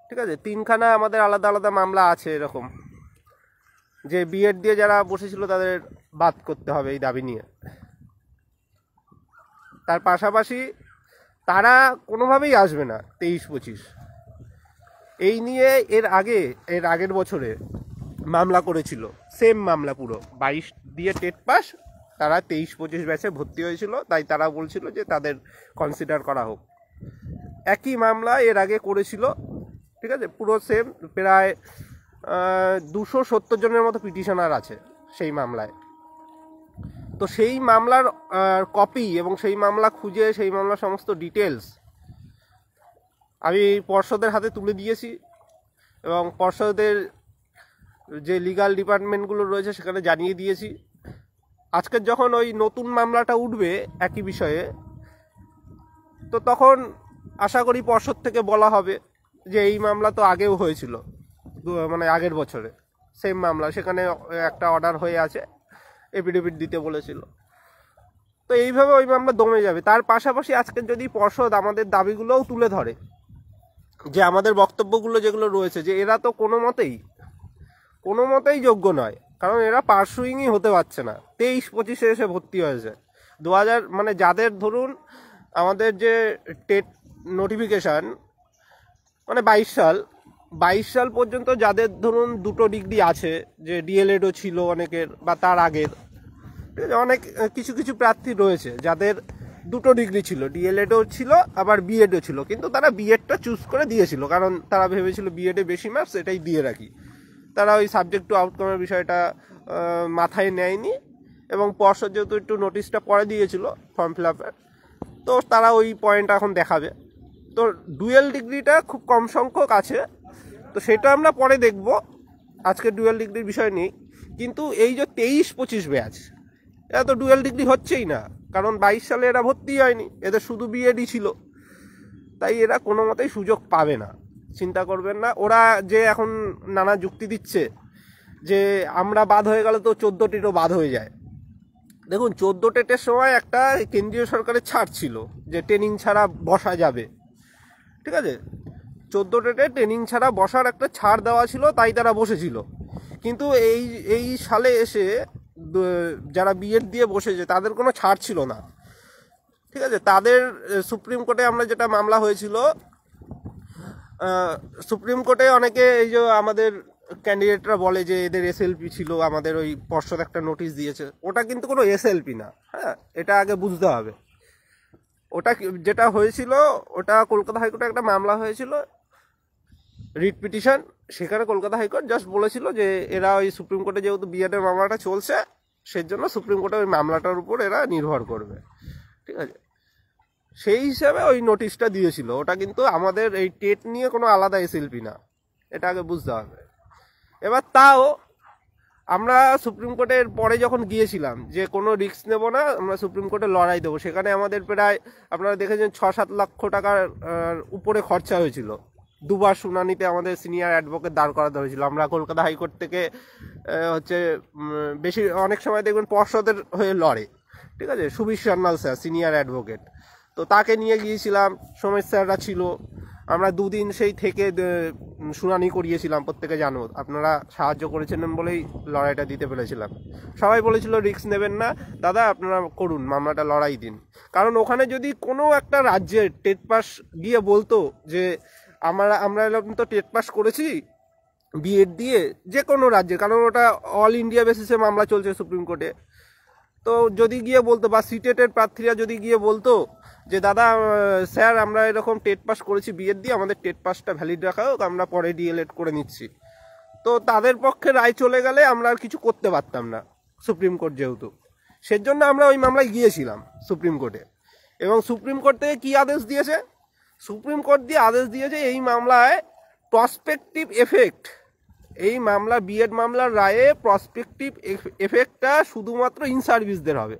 ঠিক আছে, 3খানা আমাদের আলাদা আলাদা মামলা আছে এরকম, যে বিএড দিয়ে যারা বসেছিল তাদের বাদ করতে হবে এই দাবি নিয়ে। তার পাশাপাশি তারা কোনোভাবেই আসবে না 23-25 এই নিয়ে। এর আগের বছরে মামলা করেছিল, সেম মামলা পুরো 22 দিয়ে টেট পাস, তারা 23-25 ব্যাচে ভর্তি হয়েছিল, তাই তারা বলছিল যে তাদের কনসিডার করা হোক। একই মামলা এর আগে করেছিল, ঠিক আছে, পুরো সেম। প্রায় 270 জনের মতো পিটিশনার আছে সেই মামলায়। তো সেই মামলার কপি এবং সেই মামলা খুঁজে সেই মামলার সমস্ত ডিটেলস আমি পর্ষদের হাতে তুলে দিয়েছি, এবং পর্ষদের যে লিগাল ডিপার্টমেন্টগুলো রয়েছে সেখানে জানিয়ে দিয়েছি। আজকের যখন ওই নতুন মামলাটা উঠবে একই বিষয়ে, তো তখন আশা করি পর্ষদ থেকে বলা হবে যে এই মামলা তো আগেও হয়েছিল, মানে আগের বছরে সেম মামলা, সেখানে একটা অর্ডার হয়ে আছে, এফিডেভিট দিতে বলেছিল। তো এইভাবে ওই মামলা দমে যাবে। তার পাশাপাশি আজকে যদি পর্ষদ আমাদের দাবিগুলোও তুলে ধরে, যে আমাদের বক্তব্যগুলো যেগুলো রয়েছে, যে এরা তো কোনো মতেই যোগ্য নয়, কারণ এরা পার্সুইংই হতে পারছে না, 23-25 এসে ভর্তি হয়েছে। 2000 মানে যাদের ধরুন আমাদের যে টেট নোটিফিকেশান মানে 22 সাল পর্যন্ত যাদের ধরুন 2টো ডিগ্রি আছে, যে ডিএলএডও ছিল অনেকের বা তার আগের, ঠিক আছে, অনেক কিছু প্রার্থী রয়েছে যাদের 2টো ডিগ্রি ছিল, ডিএলএডও ছিল আবার বিএডও ছিল, কিন্তু তারা বিএডটা চুজ করে দিয়েছিল, কারণ তারা ভেবেছিল বিএডে বেশি মার্কস, এটাই দিয়ে রাখি। তারা ওই সাবজেক্ট টু আউটকামের বিষয়টা মাথায় নেয়নি, এবং পর্ষদ যেহেতু একটু নোটিশটা পরে দিয়েছিল ফর্ম ফিল আপের, তো তারা ওই পয়েন্ট এখন দেখাবে। তো ডুয়েল ডিগ্রিটা খুব কম সংখ্যক আছে, তো সেটা আমরা পরে দেখব, আজকে ডুয়েল ডিগ্রির বিষয় নেই। কিন্তু এই যে 23-25 ব্যাচ, এরা তো ডুয়েল ডিগ্রি হচ্ছেই না, কারণ 22 সালে এরা ভর্তি হয়নি, এদের শুধু বিএডই ছিল, তাই এরা কোনো মতেই সুযোগ পাবে না। চিন্তা করবেন না। ওরা যে এখন নানা যুক্তি দিচ্ছে যে আমরা বাদ হয়ে গেলে তো 14টিরও বাদ হয়ে যায়। দেখুন, 14 টেটের সময় একটা কেন্দ্রীয় সরকারের ছাড় ছিল যে ট্রেনিং ছাড়া বসা যাবে, ঠিক আছে, 14 টেটে ট্রেনিং ছাড়া বসার একটা ছাড় দেওয়া ছিল, তাই তারা বসেছিল। কিন্তু এই সালে এসে যারা বিএড দিয়ে বসেছে তাদের কোনো ছাড় ছিল না, ঠিক আছে। তাদের সুপ্রিম কোর্টে আমরা যেটা মামলা হয়েছিল, সুপ্রিম কোর্টে অনেকে এই যে আমাদের ক্যান্ডিডেটরা বলে যে এদের এসএলপি ছিল, আমাদের ওই পর্ষদ একটা নোটিশ দিয়েছে, ওটা কিন্তু কোনো এসএলপি না, হ্যাঁ, এটা আগে বুঝতে হবে। ওটা যেটা হয়েছিল, ওটা কলকাতা হাইকোর্টে একটা মামলা হয়েছিল, রিট পিটিশন, সেখানে কলকাতা হাইকোর্ট জাস্ট বলেছিল যে এরা ওই সুপ্রিম কোর্টে যেহেতু বিএডের মামলাটা চলছে, সেজন্য সুপ্রিম কোর্টে ওই মামলাটার উপর এরা নির্ভর করবে, ঠিক আছে, সেই হিসাবে ওই নোটিশটা দিয়েছিল। ওটা কিন্তু আমাদের এই টেট নিয়ে কোনো আলাদা এসএলপি না, এটা আগে বুঝতে হবে। এবার তাও আমরা সুপ্রিম কোর্টের পরে যখন গিয়েছিলাম যে কোনো রিস্ক নেব না, আমরা সুপ্রিম কোর্টে লড়াই দেবো, সেখানে আমাদের প্রায় আপনারা দেখেছেন 6-7 লক্ষ টাকার উপরে খরচা হয়েছিল। 2বার শুনানিতে আমাদের সিনিয়র অ্যাডভোকেট দাঁড় করাতে হয়েছিল। আমরা কলকাতা হাইকোর্ট থেকে বেশি অনেক সময় দেখবেন পর্ষদের হয়ে লড়ে, ঠিক আছে, Subir Sanyal sir senior advocate, তো তাকে নিয়ে গিয়েছিলাম, সোমেশ স্যাররা ছিল, আমরা 2 দিন সেই থেকে শুনানি করিয়েছিলাম। প্রত্যেকে জানো, আপনারা সাহায্য করেছিলেন বলেই লড়াইটা দিতে পেরেছিলাম। সবাই বলেছিল রিস্ক নেবেন না দাদা, আপনারা করুন, মামলাটা লড়াই দিন। কারণ ওখানে যদি কোনো একটা রাজ্যের টেট পাস গিয়ে বলতো যে আমরা এরকম তো টেট পাস করেছি বিএড দিয়ে, যে কোনো রাজ্যে, কারণ ওটা অল ইন্ডিয়া বেসিসে মামলা চলছে সুপ্রিম কোর্টে, তো যদি গিয়ে বলতো, বা সিটেটের প্রার্থীরা যদি গিয়ে বলতো যে দাদা স্যার আমরা এরকম টেট পাস করেছি বিএড দিয়ে, আমাদের টেট পাসটা ভ্যালিড রাখা হোক, আমরা পরে ডিএলএড করে নিচ্ছি, তো তাদের পক্ষে রায় চলে গেলে আমরা আর কিছু করতে পারতাম না সুপ্রিম কোর্ট যেহেতু। সেজন্য আমরা ওই মামলায় গিয়েছিলাম সুপ্রিম কোর্টে, এবং সুপ্রিম কোর্ট থেকে কী আদেশ দিয়েছে, সুপ্রিম কোর্ট দিয়ে আদেশ দিয়েছে এই মামলায় প্রসপেক্টিভ এফেক্ট, এই মামলা বিএড মামলার রায়ে প্রসপেক্টিভ এফেক্টটা শুধুমাত্র ইন সার্ভিসদের হবে,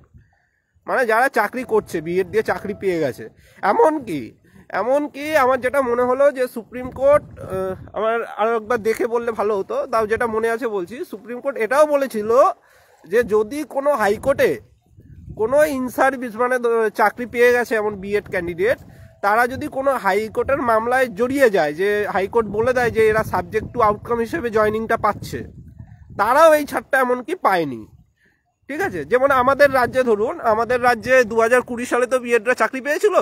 মানে যারা চাকরি করছে, বিএড দিয়ে চাকরি পেয়ে গেছে। এমনকি আমার যেটা মনে হলো যে সুপ্রিম কোর্ট, আমার আরও একবার দেখে বললে ভালো হতো, তাও যেটা মনে আছে বলছি, সুপ্রিম কোর্ট এটাও বলেছিল যে যদি কোনো হাইকোর্টে কোনো ইন সার্ভিস মানে চাকরি পেয়ে গেছে এমন বিএড ক্যান্ডিডেট, তারা যদি কোনো হাইকোর্টের মামলায় জড়িয়ে যায়, যে হাইকোর্ট বলে দেয় যে এরা সাবজেক্ট টু আউটকাম হিসেবে জয়নিংটা পাচ্ছে, তারাও এই ছাড়টা এমনকি পায়নি। ঠিক আছে, যেমন আমাদের রাজ্যে ধরুন, আমাদের রাজ্যে 2020 সালে তো বিএডরা চাকরি পেয়েছিল,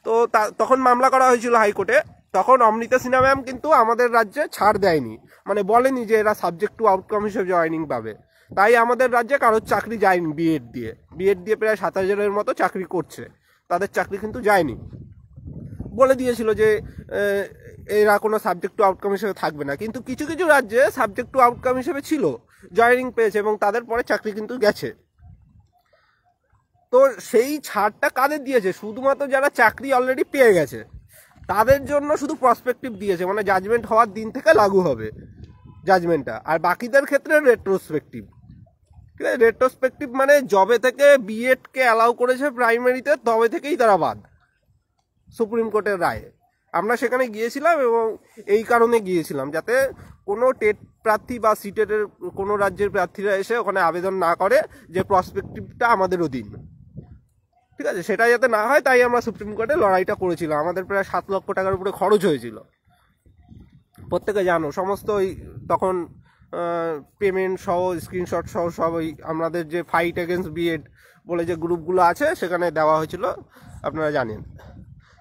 তো তখন মামলা করা হয়েছিল হাইকোর্টে। তখন অমৃতা সিনহা ম্যাম কিন্তু আমাদের রাজ্যে ছাড় দেয়নি, মানে বলেনি যে এরা সাবজেক্ট টু আউটকাম হিসেবে জয়নিং পাবে। তাই আমাদের রাজ্যে কারোর চাকরি যায়নি। বিএড দিয়ে প্রায় 7000-এর মতো চাকরি করছে, তাদের চাকরি কিন্তু যায়নি। বলে দিয়েছিল যে এরা কোনো সাবজেক্ট টু আউটকাম হিসেবে থাকবে না, কিন্তু কিছু কিছু রাজ্যে সাবজেক্ট টু আউটকাম হিসেবে ছিল, জয়নিং পেয়েছে এবং তাদের পরে চাকরি কিন্তু গেছে। তো সেই ছাড়টা কাদের দিয়েছে? শুধুমাত্র যারা চাকরি অলরেডি পেয়ে গেছে তাদের জন্য শুধু প্রসপেক্টিভ দিয়েছে, মানে জাজমেন্ট হওয়ার দিন থেকে লাগু হবে জাজমেন্টটা। আর বাকিদের ক্ষেত্রে রেট্রোস্পেক্টিভ। ঠিক আছে, রেট্রোস্পেক্টিভ মানে যবে থেকে বিএডকে অ্যালাউ করেছে প্রাইমারিতে তবে থেকেই তারা বাদ, সুপ্রিম কোর্টের রায়ে। আমরা সেখানে গিয়েছিলাম এবং এই কারণে গিয়েছিলাম যাতে কোনো টেট প্রার্থী বা সিটেটের কোনো রাজ্যের প্রার্থীরা এসে ওখানে আবেদন না করে যে প্রসপেক্টিভটা আমাদের অধীন। ঠিক আছে, সেটা যাতে না হয় তাই আমরা সুপ্রিম কোর্টে লড়াইটা করেছিলাম। আমাদের প্রায় 7 লক্ষ টাকার উপরে খরচ হয়েছিল। প্রত্যেকে জানো, সমস্ত ওই তখন পেমেন্ট সহ, স্ক্রিনশট সহ সব ওই আমাদের যে ফাইট এগেনস্ট বিএড বলে যে গ্রুপগুলো আছে সেখানে দেওয়া হয়েছিল, আপনারা জানেন।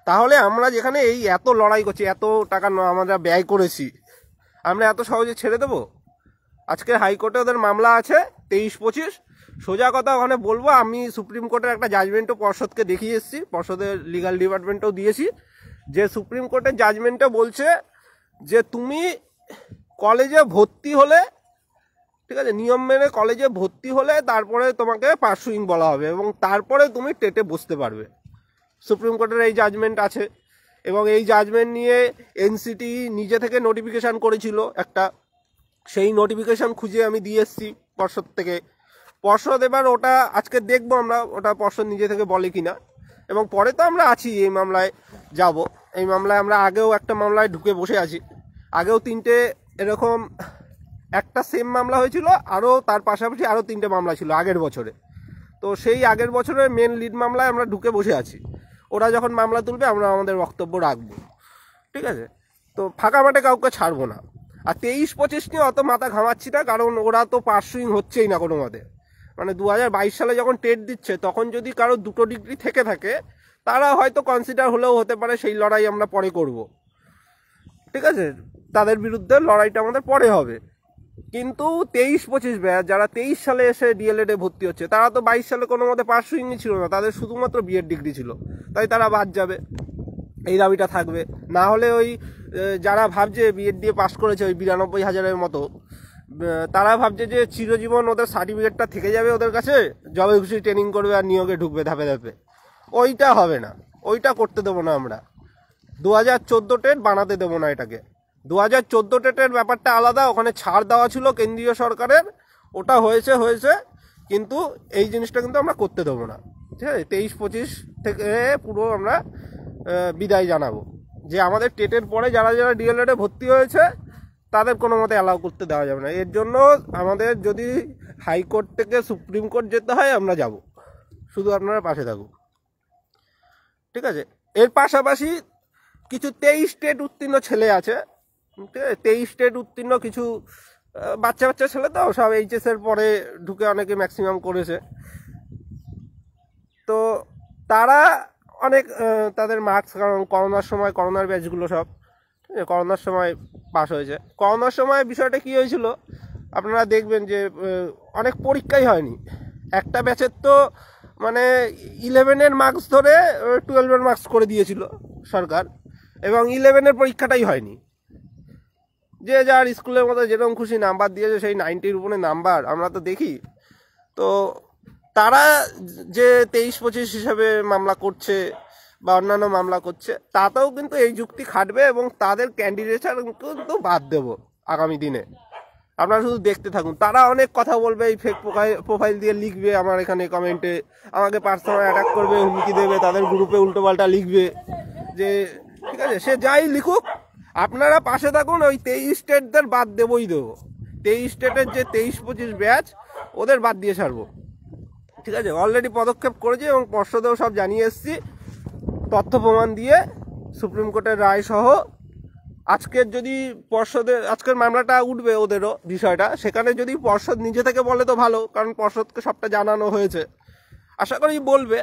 তাহলে আমরা যেখানে এই এত লড়াই করছি, এত টাকা আমরা ব্যয় করেছি, আমরা এত সহজে ছেড়ে দেবো? আজকে হাইকোর্টে ওদের মামলা আছে 23-25। সোজা কথা ওখানে বলবো, আমি সুপ্রিম কোর্টের একটা জাজমেন্টও পর্ষদকে দেখিয়ে এসেছি, পর্ষদের লিগাল ডিপার্টমেন্টও দিয়েছি, যে সুপ্রিম কোর্টের জাজমেন্টে বলছে যে তুমি কলেজে ভর্তি হলে, ঠিক আছে, নিয়ম মেনে কলেজে ভর্তি হলে তারপরে তোমাকে পার্সুইং বলা হবে এবং তারপরে তুমি টেটে বসতে পারবে। সুপ্রিম কোর্টের এই জাজমেন্ট আছে এবং এই জাজমেন্ট নিয়ে এনসিটি নিজে থেকে নোটিফিকেশান করেছিল একটা, সেই নোটিফিকেশান খুঁজে আমি দিয়ে এসেছি পর্ষদ থেকে। পর্ষদ এবার ওটা আজকে দেখবো আমরা, ওটা পর্ষদ নিজে থেকে বলে কিনা। এবং পরে তো আমরা আছি এই মামলায় যাব, এই মামলায় আমরা আগেও একটা মামলায় ঢুকে বসে আছি। আগেও 3টে এরকম একটা সেম মামলা হয়েছিল, আরও তার পাশাপাশি আরও 3টে মামলা ছিল আগের বছরে। তো সেই আগের বছরের মেন লিড মামলায় আমরা ঢুকে বসে আছি। ওরা যখন মামলা তুলবে আমরা আমাদের বক্তব্য রাখবো। ঠিক আছে, তো ফাঁকা মাঠে কাউকে ছাড়বো না। আর 23-25 নিয়ে অত মাথা ঘামাচ্ছি না, কারণ ওরা তো পার্সুইং হচ্ছেই না কোনো মতে। মানে 2022 সালে যখন টেট দিচ্ছে তখন যদি কারো 2টো ডিগ্রি থেকে থাকে তারা হয়তো কনসিডার হলেও হতে পারে, সেই লড়াই আমরা পরে করব। ঠিক আছে, তাদের বিরুদ্ধে লড়াইটা আমাদের পরে হবে। কিন্তু 23-25 ব্যাচ যারা 23 সালে এসে ডিএলএড এ ভর্তি হচ্ছে, তারা তো 22 সালে কোনো মতে পার্সুইংই ছিল না, তাদের শুধুমাত্র বিএড ডিগ্রি ছিল, তাই তারা বাদ যাবে। এই দাবিটা থাকবে। না হলে ওই যারা ভাবছে বিএড দিয়ে পাস করেছে ওই 92,000-এর মতো, তারা ভাবছে যে চিরজীবন ওদের সার্টিফিকেটটা থেকে যাবে ওদের কাছে, জবে খুশি ট্রেনিং করবে আর নিয়োগে ঢুকবে ধাপে ধাপে। ওইটা হবে না, ওইটা করতে দেবো না আমরা। 2014 টেট বানাতে দেবো না এটাকে। 2014 টেটের ব্যাপারটা আলাদা, ওখানে ছাড় দেওয়া ছিল কেন্দ্রীয় সরকারের, ওটা হয়েছে, কিন্তু এই জিনিসটা কিন্তু আমরা করতে দেবো না। ঠিক আছে, 23-25 থেকে পুরো আমরা বিদায় জানাবো যে আমাদের টেটের পরে যারা যারা ডিএলএডে ভর্তি হয়েছে তাদের কোনো মতে অ্যালাউ করতে দেওয়া যাবে না। এর জন্য আমাদের যদি হাইকোর্ট থেকে সুপ্রিম কোর্ট যেতে হয় আমরা যাব, শুধু আপনারা পাশে থাকুন। ঠিক আছে, এর পাশাপাশি কিছু 23 টেট উত্তীর্ণ ছেলে আছে। ঠিক আছে, 23 টেট উত্তীর্ণ কিছু বাচ্চা ছেলে, তো সব এইচএসের পরে ঢুকে অনেকে ম্যাক্সিমাম করেছে। তো তারা অনেক তাদের মার্কস, কারণ করোনার ব্যাচগুলো সব করোনার সময় পাস হয়েছে। করোনার সময় বিষয়টা কী হয়েছিল আপনারা দেখবেন যে অনেক পরীক্ষাই হয়নি। একটা ব্যাচের তো মানে 11-এর মার্কস ধরে 12-এর মার্কস করে দিয়েছিল সরকার, এবং 11-এর পরীক্ষাটাই হয়নি। যে যার স্কুলের মতো যেরকম খুশি নাম্বার দিয়েছে, সেই 90-র উপরে নাম্বার আমরা তো দেখি। তো তারা যে 23-25 হিসাবে মামলা করছে বা অন্যান্য মামলা করছে, তাতেও কিন্তু এই যুক্তি খাটবে এবং তাদের ক্যান্ডিডেটরা কিন্তু বাদ দেবো আগামী দিনে। আপনারা শুধু দেখতে থাকুন। তারা অনেক কথা বলবে, এই ফেক প্রোফাইল দিয়ে লিখবে আমার এখানে কমেন্টে, আমাকে পার্সোনাল অ্যাটাক করবে, হুমকি দেবে, তাদের গ্রুপে উল্টোপাল্টা লিখবে। যে ঠিক আছে, সে যাই লিখুক, আপনারা পাশে থাকুন। ওই 23 স্টেটদের বাদ দেবো। 23 স্টেটের যে 23-25 ব্যাচ, ওদের বাদ দিয়ে ছাড়বো। ঠিক আছে, অলরেডি পদক্ষেপ করেছি এবং পর্ষদেও সব জানিয়ে এসেছি। তথ্য প্রমাণ দিয়ে সুপ্রিম কোর্টের রায় সহ আজকের যদি পর্ষদের আজকের মামলাটা উঠবে ওদেরও বিষয়টা, সেখানে যদি পর্ষদ নিজে থেকে বলে তো ভালো, কারণ পর্ষদকে সবটা জানানো হয়েছে, আশা করি বলবে।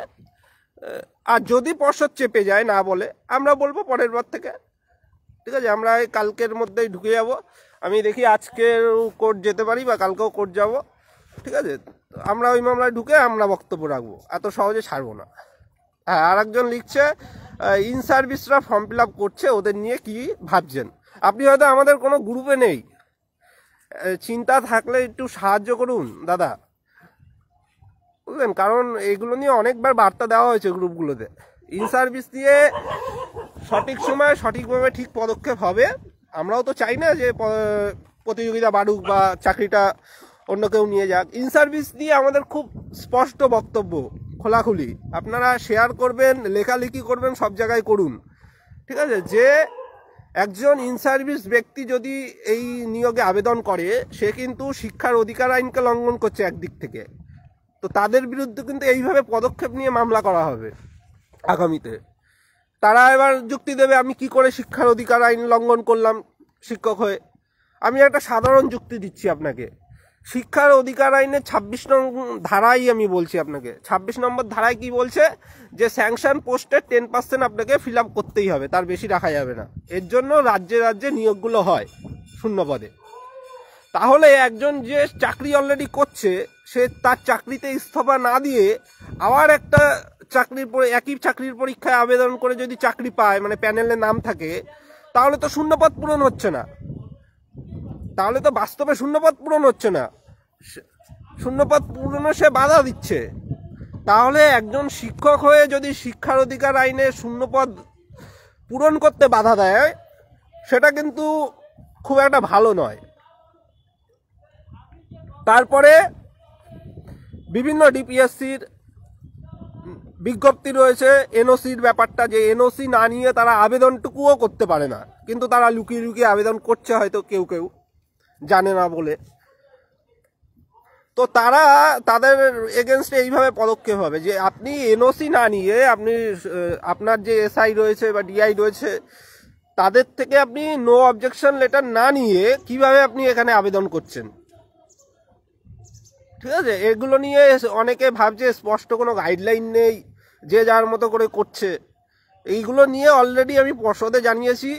আর যদি পর্ষদ চেপে যায় না বলে, আমরা বলবো পরের বার থেকে, ঠিক আছে? আমরা এই কালকের মধ্যেই ঢুকে যাব। আমি দেখি আজকের কোর্ট যেতে পারি বা কালকেও কোর্ট যাব, ঠিক আছে? আমরা ওই মামলায় ঢুকে আমরা বক্তব্য রাখবো, এত সহজে ছাড়বো না। হ্যাঁ, আর একজন লিখছে ইন সার্ভিসরা ফর্ম ফিল আপ করছে, ওদের নিয়ে কি ভাবছেন? আপনি হয়তো আমাদের কোনো গ্রুপে নেই, চিন্তা থাকলে একটু সাহায্য করুন দাদা, বুঝলেন? কারণ এগুলো নিয়ে অনেকবার বার্তা দেওয়া হয়েছে গ্রুপগুলোতে। ইন সার্ভিস দিয়ে সঠিক সময় সঠিকভাবে ঠিক পদক্ষেপ হবে। আমরাও তো চাই না যে প্রতিযোগিতা বাড়ুক বা চাকরিটা অন্য কেউ নিয়ে যাক। ইন সার্ভিস দিয়ে আমাদের খুব স্পষ্ট বক্তব্য, খোলাখুলি। আপনারা শেয়ার করবেন, লেখালেখি করবেন, সব জায়গায় করুন, ঠিক আছে? যে একজন ইন সার্ভিস ব্যক্তি যদি এই নিয়োগে আবেদন করে, সে কিন্তু শিক্ষার অধিকার আইনকে লঙ্ঘন করছে একদিক থেকে। তো তাদের বিরুদ্ধে কিন্তু এইভাবে পদক্ষেপ নিয়ে মামলা করা হবে আগামীতে। তারা এবার যুক্তি দেবে, আমি কি করে শিক্ষার অধিকার আইন লঙ্ঘন করলাম শিক্ষক হয়ে? আমি একটা সাধারণ যুক্তি দিচ্ছি আপনাকে। শিক্ষার অধিকার আইনের 26 নম্বর ধারাই আমি বলছি আপনাকে। 26 নম্বর ধারায় কি বলছে? যে স্যাংশন পোস্টের 10% আপনাকে ফিল আপ করতেই হবে, তার বেশি রাখা যাবে না। এর জন্য রাজ্যে রাজ্যে নিয়োগগুলো হয় শূন্য পদে। তাহলে একজন যে চাকরি অলরেডি করছে, সে তার চাকরিতে ইস্তফা না দিয়ে আবার একটা একই চাকরির পরীক্ষায় আবেদন করে যদি চাকরি পায়, মানে প্যানেলে নাম থাকে, তাহলে তো শূন্যপদ পূরণ হচ্ছে না। তাহলে তো বাস্তবে শূন্যপদ পূরণ হচ্ছে না, শূন্যপদ পূরণে সে বাধা দিচ্ছে। তাহলে একজন শিক্ষক হয়ে যদি শিক্ষার অধিকার আইনে শূন্যপদ পূরণ করতে বাধা দেয়, সেটা কিন্তু খুব একটা ভালো নয়। তারপরে বিভিন্ন ডিপিএসসির বিজ্ঞপ্তি রয়েছে এনওসির ব্যাপারটা, যে এনওসি না নিয়ে তারা আবেদনটুকুও করতে পারে না, কিন্তু তারা লুকিয়ে লুকিয়ে আবেদন করছে, হয়তো কেউ কেউ জানে না বলে। তো তারা তাদের এগেনস্টে এইভাবে পদক্ষেপ হবে যে আপনি এনওসি না নিয়ে, আপনি আপনার যে এসআই রয়েছে বা ডিআই রয়েছে, তাদের থেকে আপনি নো অবজেকশন লেটার না নিয়ে কিভাবে আপনি এখানে আবেদন করছেন, ঠিক আছে? এগুলো নিয়ে অনেকে ভাবছে স্পষ্ট কোনো গাইডলাইন নেই, যে যার মতো করে করছে। এইগুলো নিয়ে অলরেডি আমি পর্ষদে জানিয়েছি,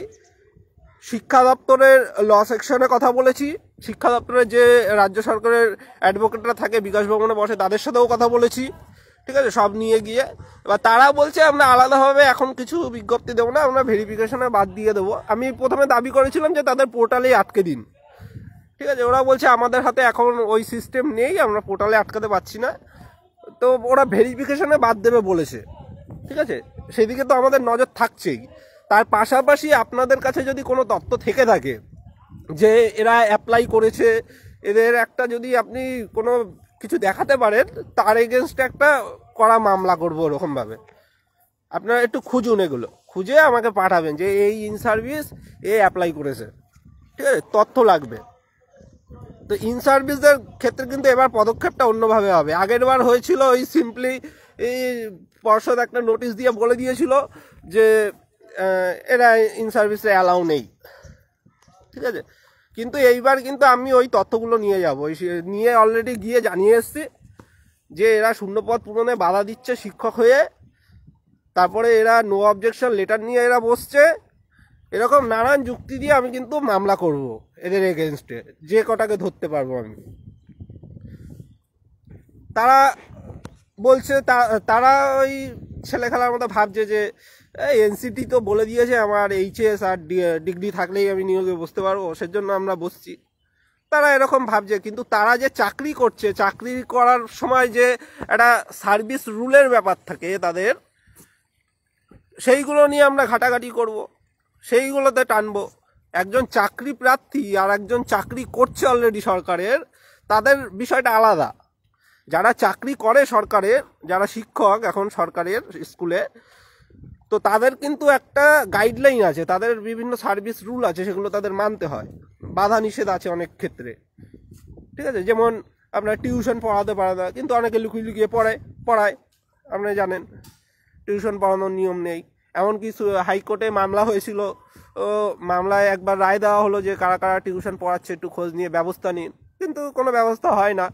শিক্ষা দপ্তরের ল সেকশনে কথা বলেছি, শিক্ষা দপ্তরের যে রাজ্য সরকারের অ্যাডভোকেটরা থাকে বিকাশ ভবনে বসে, তাদের সাথেও কথা বলেছি, ঠিক আছে? সব নিয়ে গিয়ে এবার তারা বলছে আমরা আলাদাভাবে এখন কিছু বিজ্ঞপ্তি দেবো না, আমরা ভেরিফিকেশনে বাদ দিয়ে দেবো। আমি প্রথমে দাবি করেছিলাম যে তাদের পোর্টালেই আটকে দিন, ঠিক আছে? ওরা বলছে আমাদের হাতে এখন ওই সিস্টেম নেই, আমরা পোর্টালে আটকাতে পারছি না। তো ওরা ভেরিফিকেশনে বাদ দেবে বলেছে, ঠিক আছে? সেদিকে তো আমাদের নজর থাকছেই। তার পাশাপাশি আপনাদের কাছে যদি কোনো তথ্য থেকে থাকে যে এরা অ্যাপ্লাই করেছে, এদের একটা যদি আপনি কোনো কিছু দেখাতে পারেন, তার এগেনস্টে একটা কড়া মামলা করবো ওরকমভাবে। আপনারা একটু খুঁজুন, এগুলো খুঁজে আমাকে পাঠাবেন যে এই ইন সার্ভিস এ অ্যাপ্লাই করেছে, ঠিক আছে? তথ্য লাগবে। তো ইন সার্ভিসদের ক্ষেত্রে কিন্তু এবার পদক্ষেপটা অন্যভাবে হবে। আগের বার হয়েছিল ওই সিম্পলি এই পর্ষদ একটা নোটিশ দিয়ে বলে দিয়েছিল যে এরা ইন সার্ভিসে অ্যালাউ নেই, ঠিক আছে? কিন্তু এইবার কিন্তু আমি ওই তথ্যগুলো নিয়ে যাব, নিয়ে অলরেডি গিয়ে জানিয়ে এসছি যে এরা শূন্যপদ পূরণে বাধা দিচ্ছে শিক্ষক হয়ে, তারপরে এরা নো অবজেকশন লেটার নিয়ে এরা বসছে, এরকম নানান যুক্তি দিয়ে আমি কিন্তু মামলা করব এদের এগেনস্টে, যে কটাকে ধরতে পারবো আমি। তারা বলছে তারা ওই ছেলে খেলার মতো ভাবছে যে এনসিটি তো বলে দিয়েছে আমার এইচএস আর ডিগ্রি থাকলেই আমি নিয়োগে বসতে পারবো, সেজন্য আমরা বসছি। তারা এরকম ভাবছে, কিন্তু তারা যে চাকরি করছে, চাকরি করার সময় যে একটা সার্ভিস রুলের ব্যাপার থাকে তাদের, সেইগুলো নিয়ে আমরা ঘাটাঘাটি করব, সেইগুলোতে টানবো। একজন চাকরি প্রার্থী আর একজন চাকরি করছে অলরেডি সরকারের, তাদের বিষয়টা আলাদা। যারা চাকরি করে সরকারের, যারা শিক্ষক এখন সরকারের স্কুলে, তো তাদের কিন্তু একটা গাইডলাইন আছে, তাদের বিভিন্ন সার্ভিস রুল আছে, সেগুলো তাদের মানতে হয়। বাধা নিষেধ আছে অনেক ক্ষেত্রে, ঠিক আছে? যেমন আপনার টিউশন পড়াতে পারে না, কিন্তু অনেকে লুকিয়ে লুকিয়ে পড়ায়, আপনারা জানেন টিউশন পড়ানোর নিয়ম নেই। এমনকি হাইকোর্টে মামলা হয়েছিল, মামলায় একবার রায় দেওয়া হলো যে কারা কারা টিউশন পড়াচ্ছে একটু খোঁজ নিয়ে ব্যবস্থা নিন, কিন্তু কোনো ব্যবস্থা হয় না।